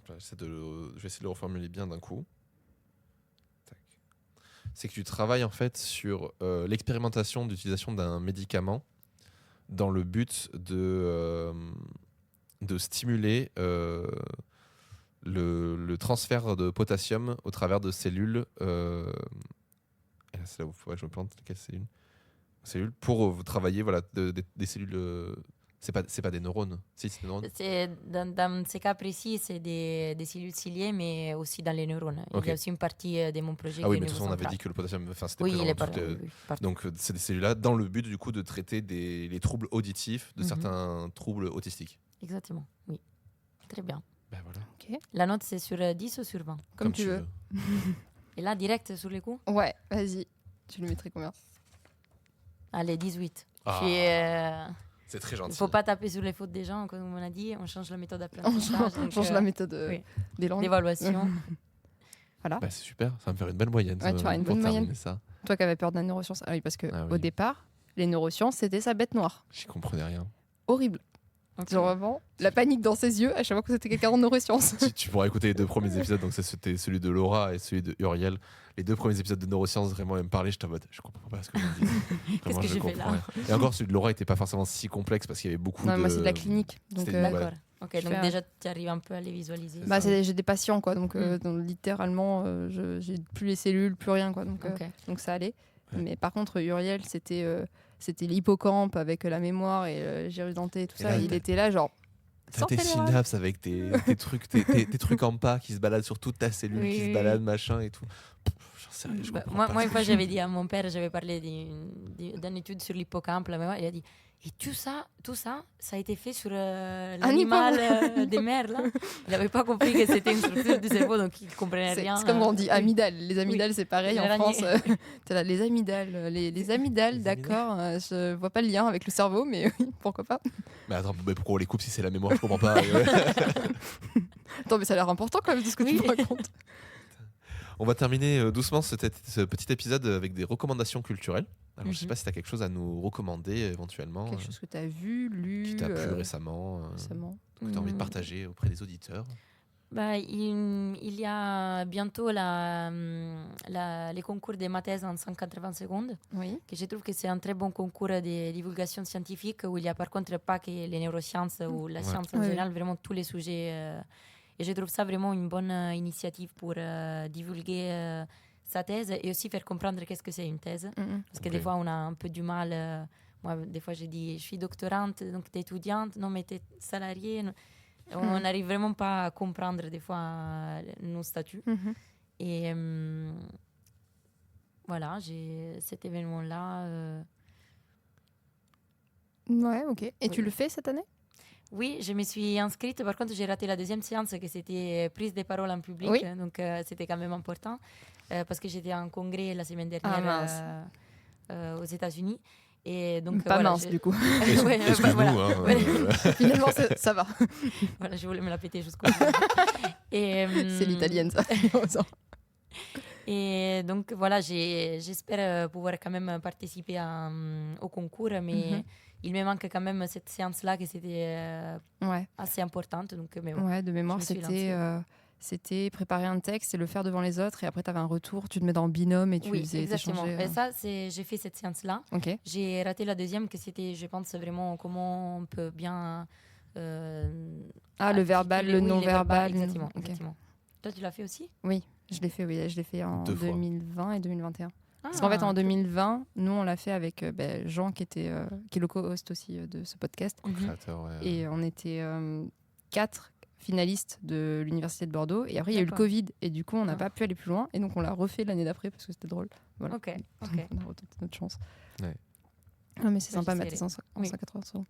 [SPEAKER 3] je vais essayer de le reformuler bien d'un coup. C'est que tu travailles en fait sur l'expérimentation d'utilisation d'un médicament dans le but de stimuler le transfert de potassium au travers de cellules. Et là, c'est là où je me plante. Quelle cellule pour travailler des cellules. C'est pas des neurones. Si, c'est des neurones.
[SPEAKER 1] Dans ces cas précis, c'est des cellules ciliées, mais aussi dans les neurones. Okay. Il y a aussi une partie de mon projet.
[SPEAKER 3] Ah oui, mais de toute façon, on avait dit que le potassium, c'était présent. Donc, c'est des cellules-là, dans le but du coup de traiter les troubles auditifs de certains troubles autistiques.
[SPEAKER 1] Exactement, oui. Très bien.
[SPEAKER 3] Ben voilà.
[SPEAKER 2] Okay.
[SPEAKER 1] La note, c'est sur 10 ou sur 20?
[SPEAKER 2] Comme tu veux.
[SPEAKER 1] Et là, direct sur les coups?
[SPEAKER 2] Ouais, vas-y. Tu lui mettrais combien?
[SPEAKER 1] Allez, 18.
[SPEAKER 3] C'est très gentil.
[SPEAKER 1] Il ne faut pas taper sur les fautes des gens, comme on a dit. On change la méthode d'apprentissage.
[SPEAKER 2] On change la méthode des langues.
[SPEAKER 1] D'évaluation.
[SPEAKER 2] Voilà.
[SPEAKER 3] Bah, c'est super, ça va me faire une belle moyenne.
[SPEAKER 2] Ouais, tu auras une bonne moyenne.
[SPEAKER 3] Ça.
[SPEAKER 2] Toi qui avais peur de la neuroscience. Ah oui, parce que au départ, les neurosciences, c'était sa bête noire.
[SPEAKER 3] J'y comprenais rien.
[SPEAKER 2] Horrible. Okay. Genre vraiment, la panique dans ses yeux à chaque fois que c'était quelqu'un en neurosciences.
[SPEAKER 3] Tu pourras écouter les 2 premiers épisodes, donc c'était celui de Laura et celui de Uriel. Les 2 premiers épisodes de neurosciences, vraiment, elle me parlait, j'étais en mode, je comprends pas ce que je dis.
[SPEAKER 1] Qu'est-ce que j'ai fait là?
[SPEAKER 3] Et encore, celui de Laura était pas forcément si complexe parce qu'il y avait beaucoup de.
[SPEAKER 2] Moi, c'est de la clinique. Donc,
[SPEAKER 1] d'accord. Ok, donc déjà, tu arrives un peu à les visualiser.
[SPEAKER 2] J'ai des patients, quoi. Donc, littéralement, j'ai plus les cellules, plus rien, quoi. Donc ça allait. Ouais. Mais par contre, Uriel, c'était l'hippocampe avec la mémoire et le gyrus denté et tout ça. Il était là, genre.
[SPEAKER 3] T'as tes synapses avec tes trucs en pas qui se baladent sur toute ta cellule, qui se baladent, machin et tout. sérieux, je
[SPEAKER 1] Bah,
[SPEAKER 3] comprends
[SPEAKER 1] moi,
[SPEAKER 3] pas.
[SPEAKER 1] moi, une fois, j'avais dit à mon père, j'avais parlé d'une étude sur l'hippocampe, la mémoire, il a dit et tout ça a été fait sur l'animal des mers, là. Il n'avait pas compris que c'était une structure du cerveau, donc il ne comprenait rien.
[SPEAKER 2] C'est comme on dit amygdales. Les amygdales, c'est pareil en
[SPEAKER 1] L'araignée.
[SPEAKER 2] France. T'es là, les amygdales. Les amygdales, d'accord. Je vois pas le lien avec le cerveau, mais oui, pourquoi pas.
[SPEAKER 3] Mais attends, mais pourquoi on les coupe si c'est la mémoire? Je comprends pas.
[SPEAKER 2] Attends, mais ça a l'air important quand même de ce que tu me racontes.
[SPEAKER 3] On va terminer doucement ce petit épisode avec des recommandations culturelles. Alors, je sais pas si tu as quelque chose à nous recommander éventuellement.
[SPEAKER 2] Quelque chose que tu as vu, lu.
[SPEAKER 3] Qui t'a plu récemment. Que tu as envie de partager auprès des auditeurs.
[SPEAKER 1] Bah, il y a bientôt les concours des maths en 180 secondes.
[SPEAKER 2] Oui.
[SPEAKER 1] Que je trouve que c'est un très bon concours de divulgation scientifique où il n'y a par contre pas que les neurosciences ou la science en général, vraiment tous les sujets. Et je trouve ça vraiment une bonne initiative pour divulguer sa thèse et aussi faire comprendre qu'est-ce que c'est une thèse. Parce que des fois, on a un peu du mal. Moi, des fois, je dis, je suis doctorante, donc t'es étudiante, non, mais t'es salariée. On n'arrive vraiment pas à comprendre des fois nos statuts. Et voilà, j'ai cet événement-là.
[SPEAKER 2] Ouais, ok. Et tu le fais cette année?
[SPEAKER 1] Oui, je me suis inscrite. Par contre, j'ai raté la deuxième séance, que c'était prise de parole en public.
[SPEAKER 2] Oui.
[SPEAKER 1] Donc, c'était quand même important. Parce que j'étais en congrès la semaine dernière aux États-Unis. Et donc,
[SPEAKER 2] pas
[SPEAKER 1] voilà,
[SPEAKER 2] mince, du coup.
[SPEAKER 3] Excuse-nous.
[SPEAKER 1] Voilà.
[SPEAKER 2] Finalement, ça va.
[SPEAKER 1] Voilà, je voulais me la péter jusqu'au bout.
[SPEAKER 2] C'est l'italienne, ça.
[SPEAKER 1] Et donc, voilà, j'espère pouvoir quand même participer au concours, mais il me manque quand même cette séance-là, que c'était assez importante. Donc, mais bon,
[SPEAKER 2] de mémoire, c'était préparer un texte et le faire devant les autres, et après tu avais un retour, tu te mets dans le binôme et tu faisais
[SPEAKER 1] exactement.
[SPEAKER 2] échanger.
[SPEAKER 1] Et ça, j'ai fait cette séance-là.
[SPEAKER 2] Okay.
[SPEAKER 1] J'ai raté la deuxième, que c'était, je pense, vraiment comment on peut bien...
[SPEAKER 2] le verbal, le non-verbal.
[SPEAKER 1] Exactement. Toi, tu l'as fait aussi?
[SPEAKER 2] Oui, je l'ai fait en 2020 et 2021. Parce qu'en fait, en 2020, nous, on l'a fait avec Jean, qui est le co-host aussi de ce podcast.
[SPEAKER 3] Créateur, ouais.
[SPEAKER 2] Et on était 4 finalistes de l'Université de Bordeaux. Et après, il y a eu le Covid. Et du coup, on n'a pas pu aller plus loin. Et donc, on l'a refait l'année d'après parce que c'était drôle. Voilà.
[SPEAKER 1] Ok.
[SPEAKER 2] On a retenté notre chance.
[SPEAKER 3] Ouais.
[SPEAKER 2] Non, mais c'est sympa, mettre ça en 180 secondes.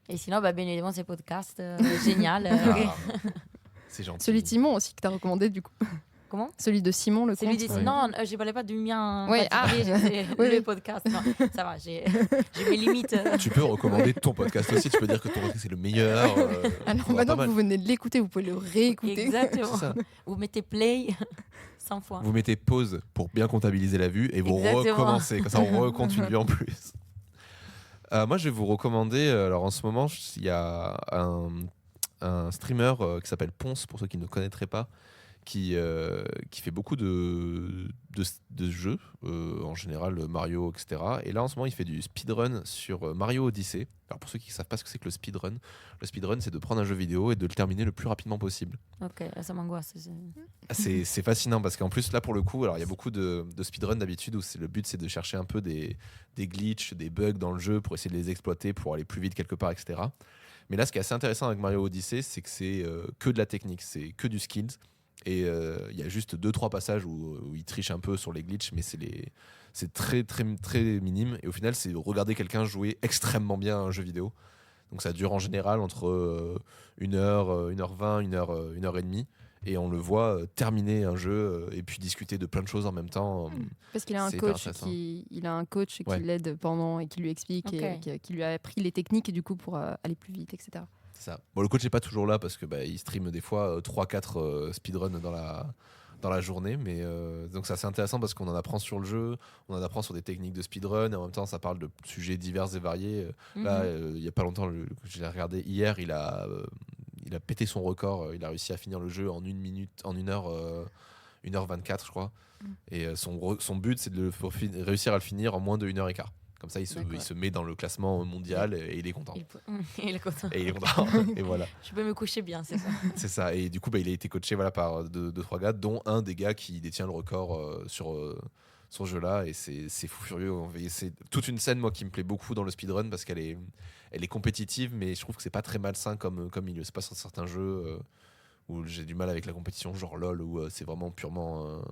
[SPEAKER 1] Et sinon, bien évidemment, ces podcasts, génial.
[SPEAKER 3] C'est gentil.
[SPEAKER 2] Celui de Simon aussi que tu as recommandé, du coup.
[SPEAKER 1] Comment?
[SPEAKER 2] Celui de Simon, le compte.
[SPEAKER 1] Non, je ne parlais pas du mien.
[SPEAKER 2] Oui,
[SPEAKER 1] le podcast. Non, ça va, j'ai mes limites.
[SPEAKER 3] Tu peux recommander ton podcast aussi. Tu peux dire que ton podcast c'est le meilleur.
[SPEAKER 2] Alors maintenant que vous venez de l'écouter, vous pouvez le réécouter.
[SPEAKER 1] Exactement. Vous mettez play 100 fois.
[SPEAKER 3] Vous mettez pause pour bien comptabiliser la vue et vous recommencez. Comme ça, on recompte une vue en plus. Moi, je vais vous recommander. Alors, en ce moment, il y a un streamer qui s'appelle Ponce, pour ceux qui ne connaîtraient pas, qui fait beaucoup de jeux, en général Mario, etc. Et là, en ce moment, il fait du speedrun sur Mario Odyssey. Alors, pour ceux qui ne savent pas ce que c'est que le speedrun c'est de prendre un jeu vidéo et de le terminer le plus rapidement possible.
[SPEAKER 1] Ok, ça m'angoisse.
[SPEAKER 3] C'est fascinant parce qu'en plus, là, pour le coup, alors il y a beaucoup de speedrun d'habitude où le but, c'est de chercher un peu des glitches, des bugs dans le jeu pour essayer de les exploiter, pour aller plus vite quelque part, etc. Mais là, ce qui est assez intéressant avec Mario Odyssey, c'est que c'est que de la technique, c'est que du skills. Et il y a juste 2-3 passages où il triche un peu sur les glitches, mais c'est très, très, très minime. Et au final, c'est regarder quelqu'un jouer extrêmement bien à un jeu vidéo. Donc ça dure en général entre 1h, 1h20, 1h30. Et on le voit terminer un jeu et puis discuter de plein de choses en même temps.
[SPEAKER 2] Parce qu'il a un coach qui l'aide pendant et qui lui explique et qui lui a appris les techniques du coup pour aller plus vite, etc.
[SPEAKER 3] C'est ça. Bon, le coach n'est pas toujours là parce que il stream des fois 3-4 speedruns dans la journée, mais donc c'est assez intéressant parce qu'on en apprend sur le jeu, on en apprend sur des techniques de speedrun et en même temps ça parle de sujets divers et variés. Là, il y a pas longtemps, je l'ai regardé hier, il a pété son record, il a réussi à finir le jeu en 1 minute, en 1h24 je crois. Et son but c'est de réussir à le finir en moins de 1h15. Comme ça, il se met dans le classement mondial et il est content.
[SPEAKER 1] Il est content.
[SPEAKER 3] Et il est content. Et voilà.
[SPEAKER 1] Je peux me coucher bien, c'est ça.
[SPEAKER 3] C'est ça. Et du coup, il a été coaché par 2-3 gars, dont un des gars qui détient le record sur ce jeu-là. Et c'est fou furieux. C'est toute une scène, moi, qui me plaît beaucoup dans le speedrun parce qu'elle est compétitive, mais je trouve que c'est pas très malsain comme milieu. C'est pas sur certains jeux où j'ai du mal avec la compétition, genre LoL, où c'est vraiment purement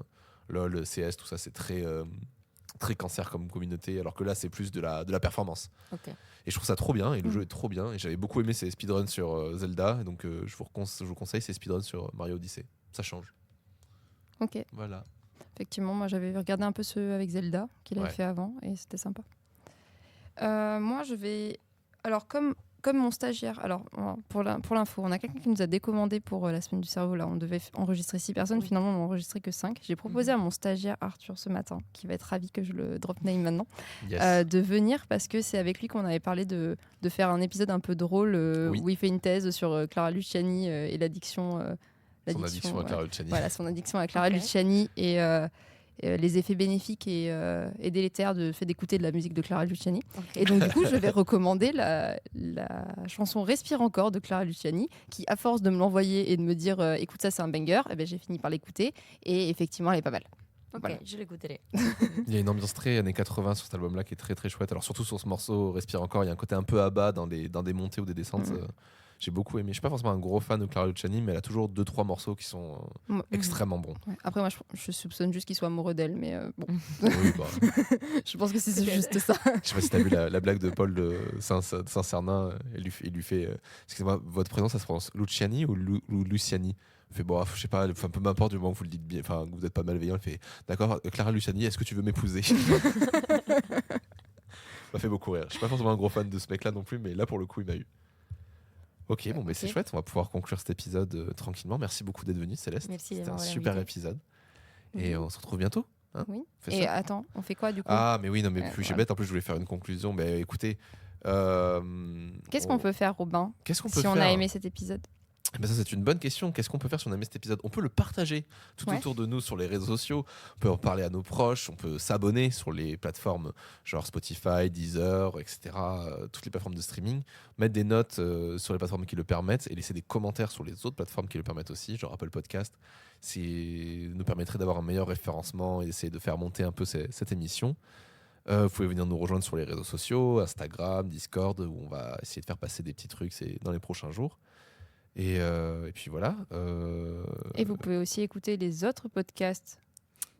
[SPEAKER 3] LOL, CS, tout ça, c'est très cancer comme communauté, alors que là, c'est plus de la performance.
[SPEAKER 1] Ok.
[SPEAKER 3] Et je trouve ça trop bien, et le jeu est trop bien. Et j'avais beaucoup aimé ces speedruns sur Zelda, et donc je vous conseille ces speedruns sur Mario Odyssey. Ça change.
[SPEAKER 2] Ok.
[SPEAKER 3] Voilà.
[SPEAKER 2] Effectivement, moi j'avais regardé un peu ceux avec Zelda qu'il avait fait avant et c'était sympa. Moi je vais. Alors, comme mon stagiaire, alors pour l'info, on a quelqu'un qui nous a décommandé pour la semaine du cerveau. Là, on devait enregistrer 6 personnes, finalement on n'a enregistré que 5. J'ai proposé à mon stagiaire Arthur ce matin, qui va être ravi que je le drop name maintenant, de venir parce que c'est avec lui qu'on avait parlé de faire un épisode un peu drôle où il fait une thèse sur Clara Luciani et l'addiction.
[SPEAKER 3] Son addiction à Clara Luciani.
[SPEAKER 2] Voilà, son addiction à Clara Luciani et les effets bénéfiques et délétères de fait d'écouter de la musique de Clara Luciani. Et donc du coup, je vais recommander la chanson Respire encore de Clara Luciani, qui à force de me l'envoyer et de me dire écoute ça, c'est un banger, eh ben, j'ai fini par l'écouter et effectivement elle est pas mal.
[SPEAKER 1] Ok, voilà. Je l'écouterai.
[SPEAKER 3] Il y a une ambiance très années 80 sur cet album-là qui est très très chouette. Alors surtout sur ce morceau Respire encore, il y a un côté un peu à-bas dans des montées ou des descentes. J'ai beaucoup aimé. Je suis pas forcément un gros fan de Clara Luciani, mais elle a toujours 2-3 morceaux qui sont extrêmement bons.
[SPEAKER 2] Ouais. Après, moi, je soupçonne juste qu'il soit amoureux d'elle, mais bon.
[SPEAKER 3] Oui, bah.
[SPEAKER 2] Je pense que c'est juste ça.
[SPEAKER 3] Je sais pas si t'as vu la blague de Paul de Saint-Cernin. Il lui fait excusez-moi, votre prénom, ça se prononce Luciani ou Luciani? Il fait bon, je sais pas, peu m'importe du moment que vous le dites bien, enfin, que vous n'êtes pas malveillant. Il fait d'accord, Clara Luciani, est-ce que tu veux m'épouser? Ça m'a fait beaucoup rire. Je suis pas forcément un gros fan de ce mec-là non plus, mais là pour le coup, il m'a eu. Ok, bon, mais c'est chouette, on va pouvoir conclure cet épisode tranquillement. Merci beaucoup d'être venue, Céleste.
[SPEAKER 1] Merci.
[SPEAKER 3] C'était un super épisode. Et on se retrouve bientôt. Hein,
[SPEAKER 2] oui. Et attends, on fait quoi du coup?
[SPEAKER 3] Ah, mais oui, non, mais plus j'ai bête. En plus, je voulais faire une conclusion. Mais écoutez.
[SPEAKER 2] Qu'est-ce qu'on peut faire, Robin, si on a aimé cet épisode?
[SPEAKER 3] Ben ça, c'est une bonne question. Qu'est-ce qu'on peut faire si on a aimé cet épisode? On peut le partager tout autour de nous sur les réseaux sociaux. On peut en parler à nos proches. On peut s'abonner sur les plateformes genre Spotify, Deezer, etc. Toutes les plateformes de streaming. Mettre des notes sur les plateformes qui le permettent et laisser des commentaires sur les autres plateformes qui le permettent aussi, genre Apple Podcast. Ça nous permettrait d'avoir un meilleur référencement et d'essayer de faire monter un peu cette émission. Vous pouvez venir nous rejoindre sur les réseaux sociaux, Instagram, Discord, où on va essayer de faire passer des petits trucs dans les prochains jours. Et puis voilà.
[SPEAKER 2] Et vous pouvez aussi écouter les autres podcasts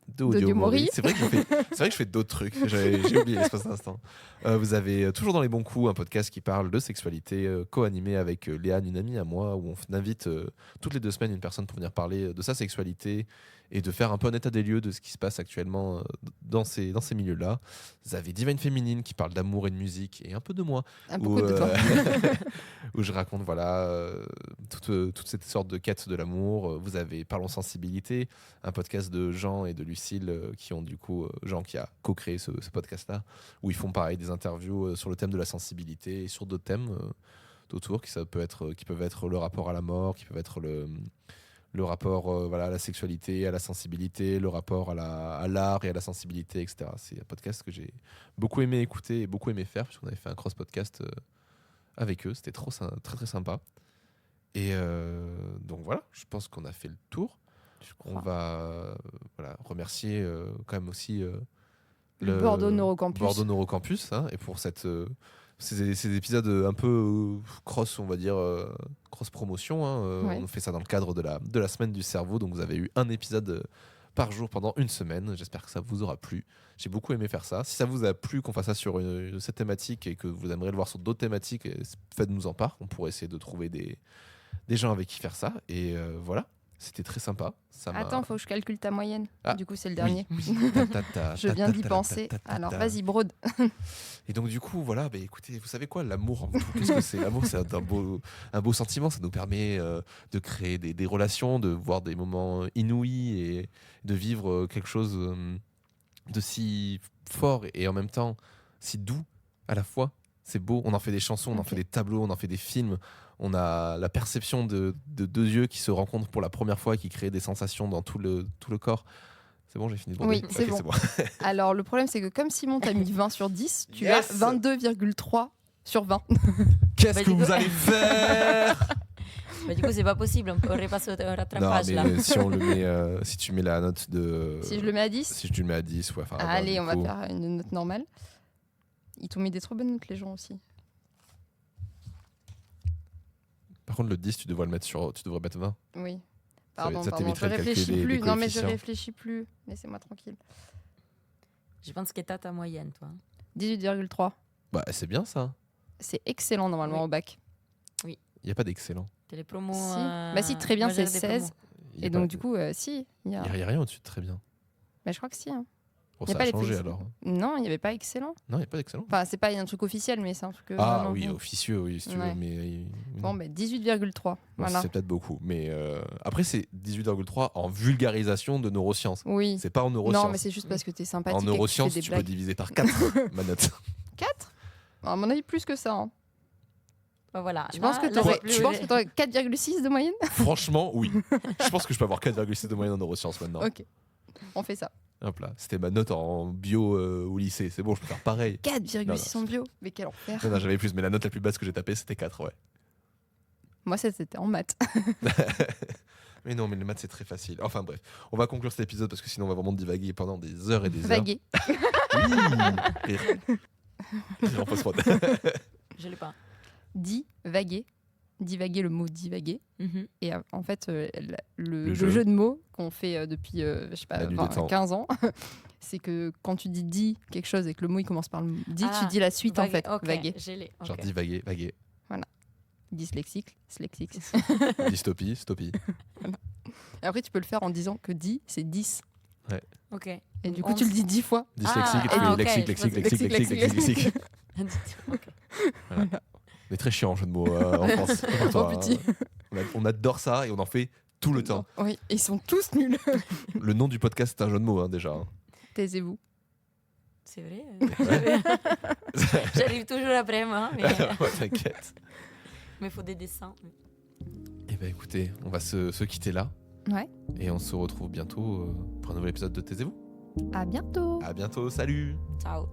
[SPEAKER 3] d'Audio Mori. C'est vrai que je fais d'autres trucs. J'ai oublié l'espace d'un instant. Vous avez Toujours dans les bons coups, un podcast qui parle de sexualité, co-animé avec Léane, une amie à moi, où on invite toutes les 2 semaines une personne pour venir parler de sa sexualité et de faire un peu un état des lieux de ce qui se passe actuellement dans ces milieux-là. Vous avez Divine Féminine qui parle d'amour et de musique et un peu de moi.
[SPEAKER 2] Beaucoup de temps.
[SPEAKER 3] Où je raconte toutes ces sortes de quêtes de l'amour. Vous avez Parlons Sensibilité, un podcast de Jean et de Lucille qui ont du coup, Jean qui a co-créé ce podcast-là, où ils font pareil des interviews sur le thème de la sensibilité et sur d'autres thèmes autour qui peuvent être le rapport à la mort, qui peuvent être le rapport à la sexualité, à la sensibilité, le rapport à l'art et à la sensibilité, etc. C'est un podcast que j'ai beaucoup aimé écouter et beaucoup aimé faire, puisqu'on avait fait un cross-podcast avec eux. C'était très très sympa. Et donc voilà, je pense qu'on a fait le tour. On va remercier quand même aussi
[SPEAKER 2] le Bordeaux
[SPEAKER 3] Neurocampus et pour ces épisodes un peu cross, on va dire, cross promotion. On fait ça dans le cadre de la semaine du cerveau. Donc vous avez eu un épisode par jour pendant une semaine. J'espère que ça vous aura plu. J'ai beaucoup aimé faire ça. Si ça vous a plu qu'on fasse ça sur cette thématique et que vous aimeriez le voir sur d'autres thématiques, faites-nous en part. On pourrait essayer de trouver des gens avec qui faire ça. Et voilà. C'était très sympa.
[SPEAKER 2] Attends, faut que je calcule ta moyenne. Du coup, c'est le dernier.
[SPEAKER 3] Oui.
[SPEAKER 2] Je viens d'y penser. Alors, vas-y, brode.
[SPEAKER 3] Et donc, du coup, voilà, écoutez, vous savez quoi, l'amour, qu'est-ce que c'est? L'amour, c'est un beau sentiment. Ça nous permet de créer des relations, de voir des moments inouïs et de vivre quelque chose de si fort et en même temps si doux à la fois. C'est beau. On en fait des chansons, on en fait des tableaux, on en fait des films. On a la perception de 2 yeux qui se rencontrent pour la première fois et qui créent des sensations dans tout le corps. C'est bon, j'ai fini de broder.
[SPEAKER 2] Oui, c'est bon. Alors, le problème, c'est que comme Simon t'a mis 20 sur 10, tu as 22,3 sur 20.
[SPEAKER 3] Qu'est-ce que vous allez faire?
[SPEAKER 1] Du coup, c'est pas possible. On peut repasser au rattrapage.
[SPEAKER 3] Non, mais si on le met, si tu mets la note de...
[SPEAKER 2] Si je le mets à 10?
[SPEAKER 3] Si je le mets à 10, ouais.
[SPEAKER 2] Allez, on va faire une note normale. Ils t'ont mis des trop bonnes notes, les gens aussi.
[SPEAKER 3] Par contre, le 10, tu devrais mettre 20.
[SPEAKER 2] Oui. Pardon,
[SPEAKER 3] ça
[SPEAKER 2] pardon, je
[SPEAKER 3] t'éviterait de calculer
[SPEAKER 2] réfléchis
[SPEAKER 3] les
[SPEAKER 2] plus. Non, mais je
[SPEAKER 3] coefficients.
[SPEAKER 2] réfléchis plus. Laissez-moi tranquille.
[SPEAKER 1] Je pense que t'as ta moyenne, toi.
[SPEAKER 2] 18,3.
[SPEAKER 3] Bah, c'est bien ça.
[SPEAKER 2] C'est excellent normalement
[SPEAKER 1] Oui.
[SPEAKER 2] au bac.
[SPEAKER 3] Il n'y a pas d'excellent.
[SPEAKER 1] T'es les promos.
[SPEAKER 2] Si. Bah si, très bien, c'est 16. Et donc du coup, si. Il y a...
[SPEAKER 3] Il n'y a rien au-dessus de très bien.
[SPEAKER 2] Mais je crois que si. Hein.
[SPEAKER 3] Bon,
[SPEAKER 2] Y a
[SPEAKER 3] ça
[SPEAKER 2] pas
[SPEAKER 3] a
[SPEAKER 2] les
[SPEAKER 3] changé
[SPEAKER 2] plus-
[SPEAKER 3] alors.
[SPEAKER 2] Non, il n'y avait pas excellent.
[SPEAKER 3] Non, il n'y a pas d'excellent.
[SPEAKER 2] Enfin, c'est pas un truc officiel, mais c'est un truc.
[SPEAKER 3] Ah
[SPEAKER 2] vraiment
[SPEAKER 3] oui,
[SPEAKER 2] bon.
[SPEAKER 3] officieux, oui, si tu
[SPEAKER 2] Ouais.
[SPEAKER 3] veux. Mais
[SPEAKER 2] Bon, mais 18,3.
[SPEAKER 3] Bon,
[SPEAKER 2] Voilà.
[SPEAKER 3] c'est peut-être beaucoup. Mais après, c'est 18,3 en vulgarisation de neurosciences.
[SPEAKER 2] Oui.
[SPEAKER 3] C'est pas en neurosciences.
[SPEAKER 2] Non, mais c'est juste parce que t'es sympathique.
[SPEAKER 3] En
[SPEAKER 2] et que tu
[SPEAKER 3] neurosciences,
[SPEAKER 2] fais des
[SPEAKER 3] tu peux
[SPEAKER 2] blagues.
[SPEAKER 3] diviser par 4 ma note.
[SPEAKER 2] 4 À mon avis, plus que ça. Hein.
[SPEAKER 1] Bah, voilà.
[SPEAKER 2] Tu
[SPEAKER 1] Là-
[SPEAKER 2] penses que
[SPEAKER 1] là,
[SPEAKER 2] t'aurais
[SPEAKER 1] c'est plus-
[SPEAKER 2] 4,6 de moyenne?
[SPEAKER 3] Franchement, oui. Je pense que je peux avoir 4,6 de moyenne en neurosciences maintenant.
[SPEAKER 2] Ok. On fait ça.
[SPEAKER 3] Hop là. C'était ma note en bio au lycée. C'est bon, je peux faire pareil.
[SPEAKER 2] 4,6 en bio. Mais quel enfer.
[SPEAKER 3] Non, j'avais plus, mais la note la plus basse que j'ai tapée, c'était 4, ouais.
[SPEAKER 2] Moi, c'était en maths.
[SPEAKER 3] Mais non, mais le maths, c'est très facile. Enfin bref, on va conclure cet épisode parce que sinon on va vraiment divaguer pendant des heures et des heures.
[SPEAKER 2] Vaguer.
[SPEAKER 3] Oui. Rire en post-prod.
[SPEAKER 1] Je l'ai pas.
[SPEAKER 2] Divaguer. Divaguer, le mot divaguer.
[SPEAKER 1] Mhm.
[SPEAKER 2] Et en fait, le
[SPEAKER 3] jeu.
[SPEAKER 2] jeu de mots qu'on fait depuis, je sais pas,
[SPEAKER 3] La nuit des temps.
[SPEAKER 2] 15 ans, c'est que quand tu dis dis quelque chose et que le mot il commence par le dit,
[SPEAKER 1] Ah,
[SPEAKER 2] tu dis la suite en
[SPEAKER 1] Vaguer,
[SPEAKER 2] fait.
[SPEAKER 1] ok,
[SPEAKER 2] Vaguer.
[SPEAKER 1] je l'ai.
[SPEAKER 3] Genre
[SPEAKER 1] ok.
[SPEAKER 3] divaguer, vaguer.
[SPEAKER 2] Dyslexique, slexique.
[SPEAKER 3] Dystopie, stopie.
[SPEAKER 2] Et après, tu peux le faire en disant que dit, c'est 10.
[SPEAKER 1] Ok.
[SPEAKER 2] Et du coup,
[SPEAKER 1] On
[SPEAKER 2] tu le
[SPEAKER 1] s-
[SPEAKER 2] dis 10 fois.
[SPEAKER 3] Dyslexique, et tu
[SPEAKER 1] ah,
[SPEAKER 3] fais
[SPEAKER 1] ok,
[SPEAKER 3] lexique,
[SPEAKER 1] je
[SPEAKER 3] lexique,
[SPEAKER 1] pensais-
[SPEAKER 3] lexique, lexique,
[SPEAKER 2] lexique,
[SPEAKER 3] lexique.
[SPEAKER 1] Ok.
[SPEAKER 3] On est très chiant en jeu de mots en France. Comme toi,
[SPEAKER 2] Oh, pitié.
[SPEAKER 3] on adore ça et on en fait tout le temps.
[SPEAKER 2] Oui, ils sont tous nuls.
[SPEAKER 3] Le nom du podcast, c'est un jeu de mots hein, déjà. hein.
[SPEAKER 2] Taisez-vous.
[SPEAKER 1] C'est vrai. J'arrive toujours après moi, mais
[SPEAKER 3] Ouais, T'inquiète.
[SPEAKER 1] il faut des dessins.
[SPEAKER 3] Eh ben écoutez, on va se quitter là.
[SPEAKER 2] Ouais.
[SPEAKER 3] Et on se retrouve bientôt pour un nouvel épisode de Taisez-vous.
[SPEAKER 2] À bientôt.
[SPEAKER 3] À bientôt, salut.
[SPEAKER 1] Ciao.